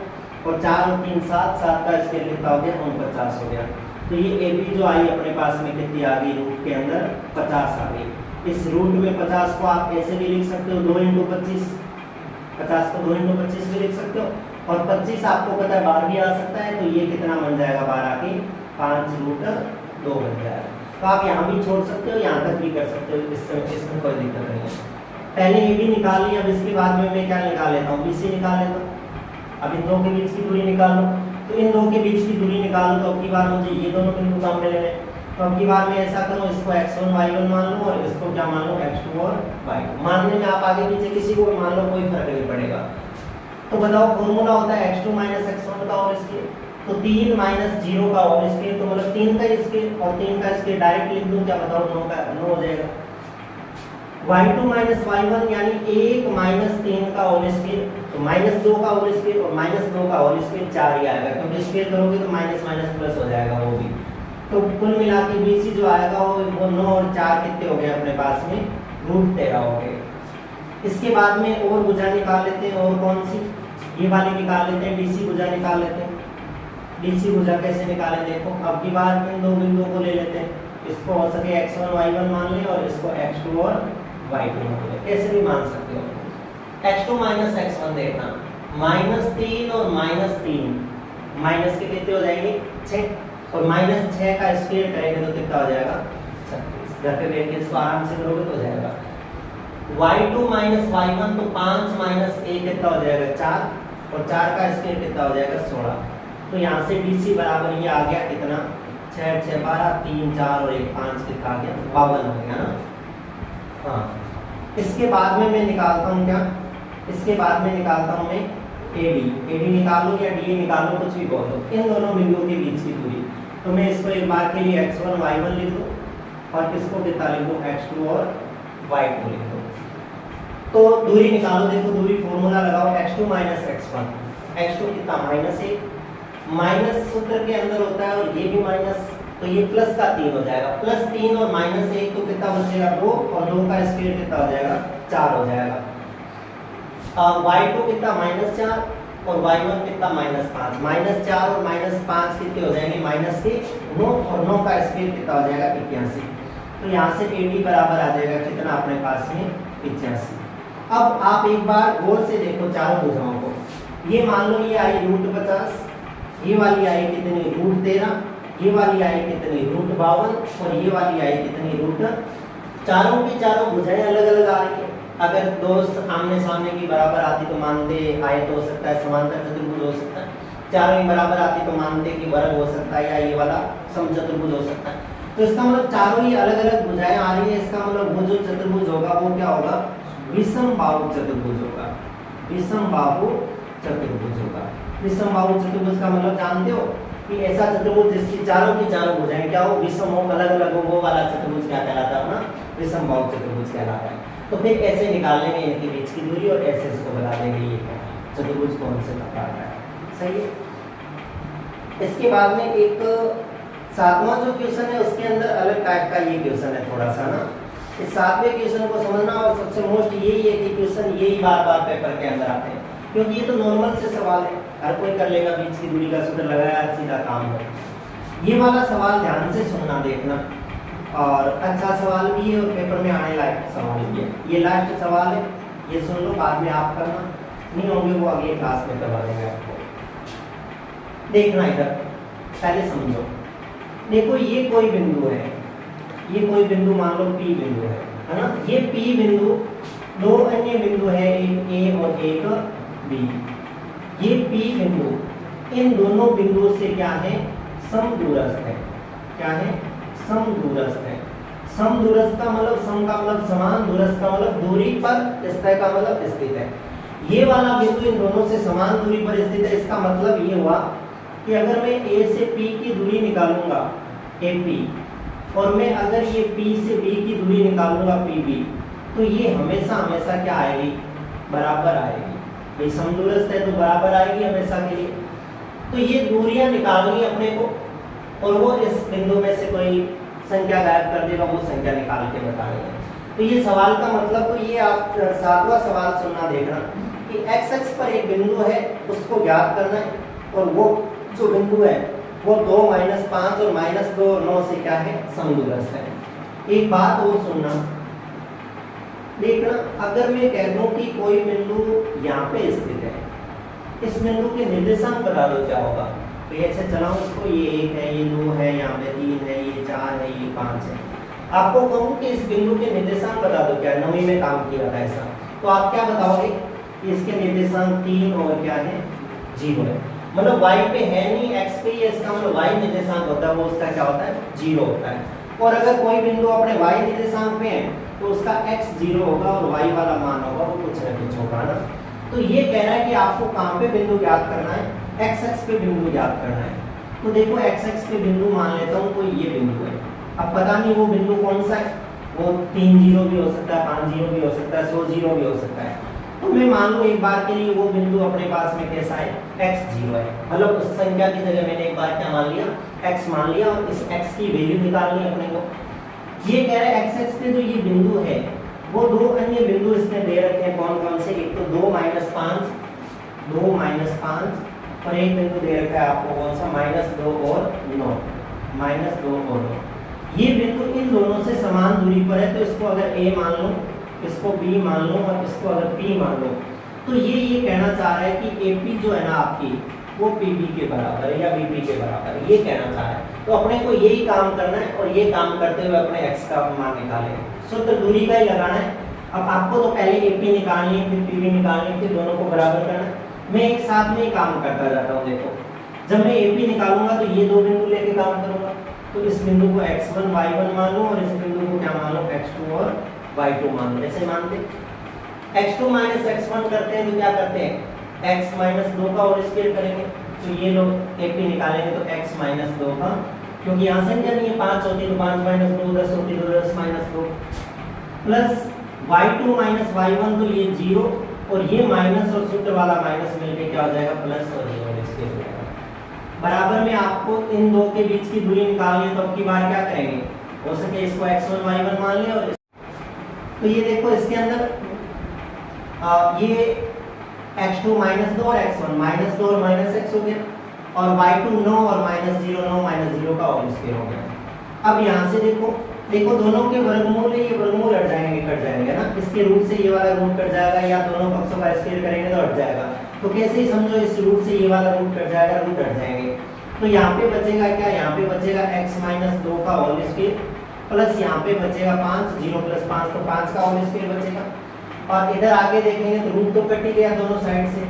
और 4 और 3 7, 7 का स्क्वायर कितना हो गया 49 हो गया। तो ये ए बी जो आई अपने पास में कितनी आ गई, रूट के अंदर 50 आ गई। इस रूट में 50 को आप ऐसे भी लिख सकते हो 2 × 25, 50 को 2 × 25 भी लिख सकते हो, और 25 आपको पता है बार भी आ सकता है, तो ये कितना बन जाएगा, बार आके 5√2 बन जाएगा। तो आप यहाँ भी छोड़ सकते हो, यहाँ तक भी कर सकते हो, इसमें कोई दिक्कत नहीं है। पहले ये भी निकाल लिया, अब इसके बाद में मैं क्या निकाल लेता हूँ, BC निकाल लेता हूँ। अब इन दो के बीच की दूरी निकाल लो, तो इन दो के बीच की दूरी निकालो, तो अब की बार मुझे ये दोनों बिंदु काम में लेने, तो अब की बार में ऐसा करूँ, इसको x1 y1 मान लूँ और इसको क्या मान लूँ x2 और y2। मानने में आप आगे पीछे किसी को भी मान लो, कोई फर्क नहीं पड़ेगा। तो बताओ फॉर्मूला होता है x2 - x1 का होल स्क्वायर, तो 3 - 0 का होल स्क्वायर, तो मतलब 3 का स्क्वायर और 3 का स्क्वायर डायरेक्ट लिख दूं, क्या बताओ 9 हो जाएगा। y2 - y1 यानी 1 - 3 का होल स्क्वायर, तो -2 का होल स्क्वायर और -2 का होल स्क्वायर 4 ही आएगा, क्योंकि स्क्वायर करोगे तो माइनस माइनस प्लस हो जाएगा वो भी। तो कुल मिला के BC जो आएगा वो 9 और 4 कितने हो गए अपने पास में, √13 हो गए। इसके बाद में और भुजा निकाल लेते हैं, और कौन सी, ये वाली निकाल लेते हैं, BC भुजा निकाल लेते हैं। BC भुजा कैसे निकालें, देखो अब की बार इन दो बिंदुओं को ले लेते हैं, इसको हो सके x1 y1 मान लें और इसको x2 और y2 मान लें, कैसे भी मान सकते हो। x2 - x1 देखना, -3 और -3, माइनस के कितने हो जाएंगे 6, और -6 का स्क्वायर करेंगे तो कितना हो जाएगा 36। घर पे बैठ के इसको आराम से करोगे तो हो जाएगा। y2 - y1 तो 5 - 1 कितना हो जाएगा 4, और 4 का स्क्वायर कितना हो जाएगा 16। तो यहाँ से BC बराबर ये आ गया कितना, 6 6 12, 3 4 और 1 5 कितना आ गया 52 हो गया ना। हाँ, इसके बाद में मैं निकालता हूँ क्या, इसके बाद में निकालता हूँ मैं AD निकालो या DA निकालो, कुछ भी बोलो, इन दोनों बिंदुओं के बीच की दूरी। तो मैं इसको एक बार के लिए x1 y1 लिख दूँ और किसको कितना लिख दूँ x2 और y2 लिख दूँ। तो दूरी निकालो, देखो दूरी फॉर्मूला लगाओ, x2 - x1, x2 कितना -1, माइनस सूत्र के अंदर होता है और ये भी माइनस, तो ये प्लस का 3 हो जाएगा, +3 और -1 तो कितना बचेगा 2, और 2 का स्क्वायर कितना हो जाएगा 4 हो जाएगा। y2 कितना -4 और y1 कितना -5, -4 और -5 कितने हो जाएंगे -9, और 9 का स्क्वायर कितना हो जाएगा 81। तो यहाँ से AD बराबर आ जाएगा कितना अपने पास में 85। अब आप एक बार गौर से देखो चारों भुजाओं को, ये मान लो ये आई √50, ये वाली आई कितनी, रूट 13, ये वाली आई कितनी, रूट 52, और ये वाली आई कितनी, रूट। चारों की चारों भुजाएं अलग अलग आ रही है। अगर दो आमने सामने की बराबर आती तो मानते आयत हो सकता है, समांतर चतुर्भुज हो सकता है। चारों ही बराबर आती तो मानते कि वर्ग हो सकता है, या ये वाला समचतुर्भुज हो सकता है। तो इसका मतलब चारों ही अलग अलग भुजाएं आ रही है, इसका मतलब वो जो चतुर्भुज होगा वो क्या होगा, विषम बाहु चतुर्भुज होगा, विषम बाहु चतुर्भुज होगा। विषम बाहु चतुर्भुज का मतलब जानते हो कि ऐसा चतुर्भुज जिसकी चारों की चारों भुजाएं क्या हो, विषम हो, अलग अलग हो, वो वाला चतुर्भुज क्या कहलाता है ना, विषम बाहु चतुर्भुज कहलाता है। तो फिर ऐसे निकालेंगे इनके बीच की दूरी और ऐसे इसको बता देंगे ये चतुर्भुज कौन से प्रकार का है। सही है। इसके बाद में एक 7वां जो क्वेश्चन है उसके अंदर अलग टाइप का ये क्वेश्चन है थोड़ा सा ना। इस 7वें क्वेश्चन को समझना, और सबसे मोस्ट यही है कि क्वेश्चन यही बार बार पेपर के अंदर आते हैं, क्योंकि ये तो नॉर्मल से सवाल है, हर कोई कर लेगा, बीच की दूरी का सूत्र लगाया, सीधा काम है। ये वाला सवाल ध्यान से सुनना, देखना, और अच्छा सवाल भी है और पेपर में आने लायक सवाल भी है। ये लास्ट सवाल है, ये सुन लो, बाद में आप करना, नहीं होंगे वो अगली क्लास में करवा देंगे आपको। देखना इधर, पहले समझो। देखो ये कोई बिंदु है, ये कोई बिंदु मान लो P बिंदु है ना। ये P बिंदु, दो अन्य बिंदु है, एक A और एक B। ये P बिंदु इन दोनों बिंदुओं से क्या है, समदूरस्थ है। क्या है, समदूरस्थ है। समदूरस्थ का मतलब, सम का मतलब समान, दूरस्थ का मतलब दूरी पर, स्थित का मतलब स्थित है। ये वाला बिंदु इन दोनों से समान दूरी पर स्थित है। इसका मतलब ये हुआ कि अगर मैं A से P की दूरी निकालूंगा AP, और मैं अगर ये P से B की दूरी निकालूंगा PB, तो ये हमेशा हमेशा क्या आएगी, बराबर आएगी। ये समदूरस्थ है तो बराबर आएगी हमेशा के लिए। तो ये दूरियां निकालनी अपने को, और वो इस बिंदु में से कोई संख्या गायब कर देगा, वो संख्या निकाल के बतानी है। तो ये सवाल का मतलब, तो ये आप 7वां सवाल सुनना, देखना कि x अक्ष पर एक बिंदु है, उसको ज्ञात करना है, और वो जो बिंदु है वो 2, -5 और -2 और 9 से क्या है, समदूरस्थ है। एक बात और सुनना, देखना, अगर मैं कह दूं कि कोई बिंदु यहाँ पे स्थित है, इस बिंदु के निर्देशांक बता दो क्या होगा। तो ऐसे चलाओ इसको, ये 1 है, ये 2 है, यहाँ पे 3 है, ये 4 है, ये 5 है। आपको कहूँ कि इस बिंदु के निर्देशांक बता दो क्या, 9वीं में काम किया था ऐसा, तो आप क्या बताओगे कि इसके निर्देशांक 3 और क्या है, 0 है। मतलब y पे है नहीं, x पे ही है, इसका मतलब y निर्देशांक होता है वो उसका क्या होता है, 0 होता है। और अगर कोई बिंदु अपने y निर्देशांक पे है तो उसका x 0 होगा और y वाला मान होगा वो कुछ न कुछ होगा ना। तो ये कह रहा है कि आपको कहाँ पे बिंदु ज्ञात करना है, x अक्ष पे बिंदु ज्ञात करना है। तो देखो x अक्ष पे बिंदु मान लेता हूँ कोई ये बिंदु है, अब पता नहीं वो बिंदु कौन सा है, वो 3 0 भी हो सकता है, 5 0 भी हो सकता है, 100 0 भी हो सकता है। तो मैं मान लूं एक बार के लिए वो बिंदु अपने पास में कैसा है, x 0 है। मतलब उस संख्या की जगह मैंने एक बार क्या मान लिया, x मान लिया, और इस x की वैल्यू निकालनी है अपने को। ये कह रहा है x अक्ष पे जो ये बिंदु है वो दो अन्य बिंदु इसमें दे रखे हैं, कौन कौन से, एक तो 2 -5, 2 -5, और एक बिंदु दे रखा है आपको कौन सा, -2 और 9, -2 और 9। ये बिंदु इन दोनों से समान दूरी पर है, तो इसको अगर A मान लो, इसको B मान लो, और इसको अगर P मान लो, तो ये कहना चाह रहा है कि AP जो है ना आपकी, वो PB के बराबर है या BP के बराबर है, ये कहना चाह रहा है। तो अपने को यही काम करना है, और ये काम करते हुए अपने x का मान निकालेंगे। सूत्र दूरी का ही लगाना है। अब आपको तो पहले AP निकालनी है, फिर PB निकालनी है, फिर दोनों को बराबर करना है। मैं एक साथ में ही काम करता जाता हूँ। देखो, जब मैं AP निकालूंगा तो ये दो बिंदु लेके काम करूंगा, तो इस बिंदु को x1 y1 मान लो, और इस बिंदु को क्या मान लो, x2 और y2 मान लो। ऐसे मानते x2 - x1 करते हैं तो क्या करते हैं, x - 2 का और स्क्वायर करेंगे, तो ये लोग AP निकालेंगे तो x - 2 का, क्योंकि यहाँ संख्या नहीं है, 5 होती तो 5 - 2, 10 होती तो 10 - 2, प्लस y2 - y1 तो ये 0, और ये माइनस और सूत्र वाला माइनस मिलके क्या हो जाएगा, प्लस, और ये और स्क्वायर हो जाएगा। बराबर में आपको इन दो के बीच की दूरी निकालनी है, तो अब की बार क्या करेंगे, हो सके इसको x1 y1 मान लें, और तो ये देखो इसके अंदर ये x2 -2 और x1 -2 और -x हो गया, और y2 9 और -0 9 -0 का होल स्क्वायर हो गया। अब यहाँ से देखो दोनों के वर्गमूल है, ये वर्गमूल हट जाएंगे, कट जाएंगे ना, इसके रूट से ये वाला रूट कट जाएगा, या दोनों पक्षों का स्क्वायर करेंगे तो हट जाएगा। तो कैसे ही समझो इस रूट से ये वाला रूट कट जाएगा, रूट कट जाएंगे। तो यहाँ पे बचेगा क्या, यहाँ पे बचेगा x माइनस 2 का होल स्क्वायर प्लस यहाँ पे बचेगा 5, 0 प्लस 5 तो 5 का होल स्क्वायर बचेगा। और इधर आगे देखेंगे तो रूट तो कट ही गया दोनों साइड से,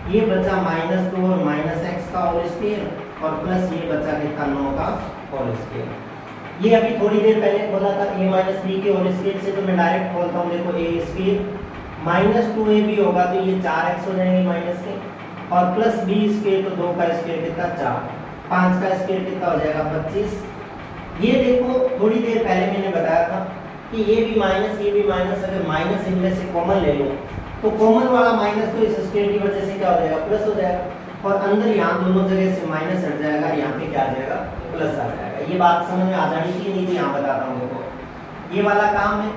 ये बचा -2 और -x का होल स्क्वायर और प्लस ये बचा कितना 9 का होल स्क्वायर। ये अभी थोड़ी देर पहले बोला था a माइनस b के होल स्क्वायर से, तो मैं डायरेक्ट बोलता हूँ देखो a स्क्वायर -2ab होगा तो ये 4x हो जाएंगे माइनस के, और प्लस b स्क्वायर तो 2 का स्क्वायर कितना 4, 5 का स्क्वायर कितना हो जाएगा 25। ये देखो थोड़ी देर पहले मैंने बताया था कि ये भी माइनस अगर माइनस इनमें से कॉमन ले लो तो कॉमन वाला माइनस तो इस स्क्वायर की वजह से क्या हो जाएगा प्लस हो जाएगा, और अंदर यहाँ दोनों जगह से माइनस हट जाएगा, यहाँ पे क्या आ जाएगा प्लस आ जाएगा। ये बात समझ में आ जानी चाहिए, नहीं तो यहाँ बताता हूँ देखो ये वाला काम है,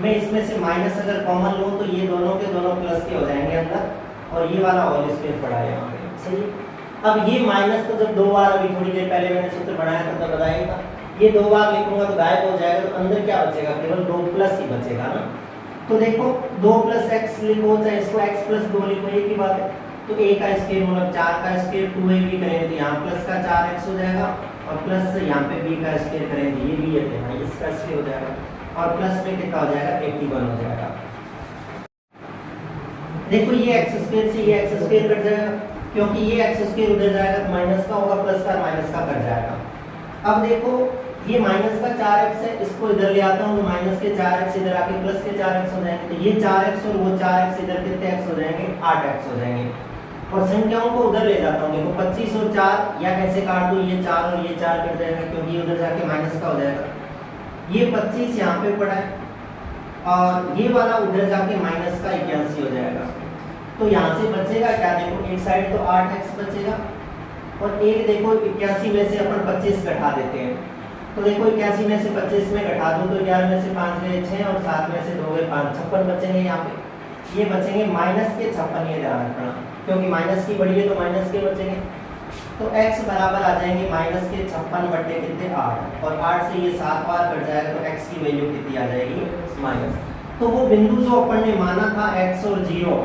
मैं इसमें से माइनस अगर कॉमन लूँ तो ये दोनों के दोनों प्लस के हो जाएंगे अंदर, और ये वाला होल स्क्वायर पड़ा है यहाँ पे। सही, अब ये माइनस तो जब 2 बार अभी थोड़ी देर पहले मैंने सूत्र बनाया था तब बताया था, ये 2 बार लिखूंगा तो गायब हो जाएगा, तो अंदर क्या बचेगा केवल 2 प्लस ही बचेगा ना। तो देखो 2 प्लस एक्स लिखो चाहे इसको x प्लस 2 लिखो, एक ही बात है। तो a का स्क्वायर मतलब 4 का स्क्वायर 2ab करेंगे तो यहाँ प्लस का 4x हो जाएगा, और प्लस यहाँ पे b का स्क्वायर करेंगे ये भी है यहाँ इसका स्क्वायर हो जाएगा, और प्लस में कितना हो जाएगा 81 हो जाएगा। देखो ये x स्क्वायर से ये x स्क्वायर कट जाएगा, क्योंकि ये x स्क्वायर उधर जाएगा तो माइनस का होगा, प्लस का माइनस का कट जाएगा। अब देखो ये माइनस का 4x है, इसको इधर ले आता हूँ तो माइनस के 4x इधर आके प्लस के 4x हो जाएंगे, तो ये 4x और वो 4x इधर कितने x हो जाएंगे 8x हो जाएंगे, और संख्याओं को उधर ले जाता हूँ। देखो 25 और 4 या कैसे काट दूँ, ये 4 और ये 4 कट जाएगा क्योंकि ये उधर जाके माइनस का हो जाएगा, ये 25 यहाँ पे पड़ा है और ये वाला उधर जाके माइनस का 81 हो जाएगा। तो यहाँ से बचेगा क्या, देखो एक साइड तो 8x बचेगा और एक देखो 81 में से अपन 25 घटा देते हैं, तो देखो 81 में से 25 में घटा दूं तो 11 में से 5 गए 6 और 7 में से 2 गए 5, 56 बचेंगे यहाँ पे। ये बचेंगे माइनस के 56, ये ध्यान रखना क्योंकि माइनस की बड़ी है तो माइनस के बचेंगे। तो x बराबर आ जाएंगे माइनस के 56 बटे कितने 8, और 8 से ये 7 बार कट जाएगा तो x की वैल्यू कितनी आ जाएगी माइनस। तो वो बिंदु जो अपन ने माना था x और 0,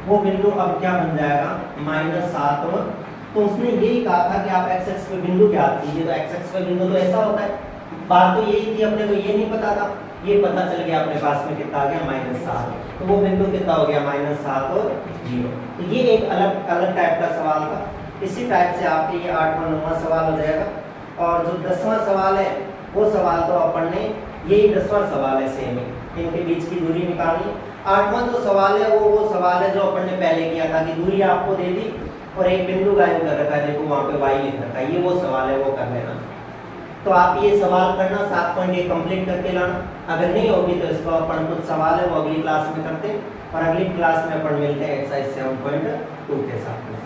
वो बिंदु अब क्या बन जाएगा -7 और, तो उसने यही कहा था कि आप x एक्स पे बिंदु ज्ञात कीजिए, तो x एक्स पे बिंदु तो ऐसा होता है। बात तो यही थी, अपने को ये नहीं पता था, ये पता चल गया अपने पास में कितना आ गया -7, तो वो बिंदु कितना हो गया -7 और 0। तो ये एक अलग अलग टाइप का सवाल था। इसी टाइप से आपके ये 8वां 9वां सवाल हो जाएगा, और जो 10वां सवाल है वो सवाल तो अपन ने यही 10वां सवाल है सेम है, इनके बीच की दूरी निकालनी। 8वां जो सवाल है वो सवाल है जो अपन ने पहले किया था कि दूरी आपको दे दी और एक बिंदु गायब कर रखा है, देखो वहाँ पे y लिख रखा है, ये वो सवाल है, वो कर लेना। तो आप ये सवाल करना 7.1 कंप्लीट करके लाना, अगर नहीं होगी तो इसको अपन कुछ सवाल है वो अगली क्लास में करते, और अगली क्लास में अपन मिलते हैं एक्सरसाइज 7.2 के साथ में।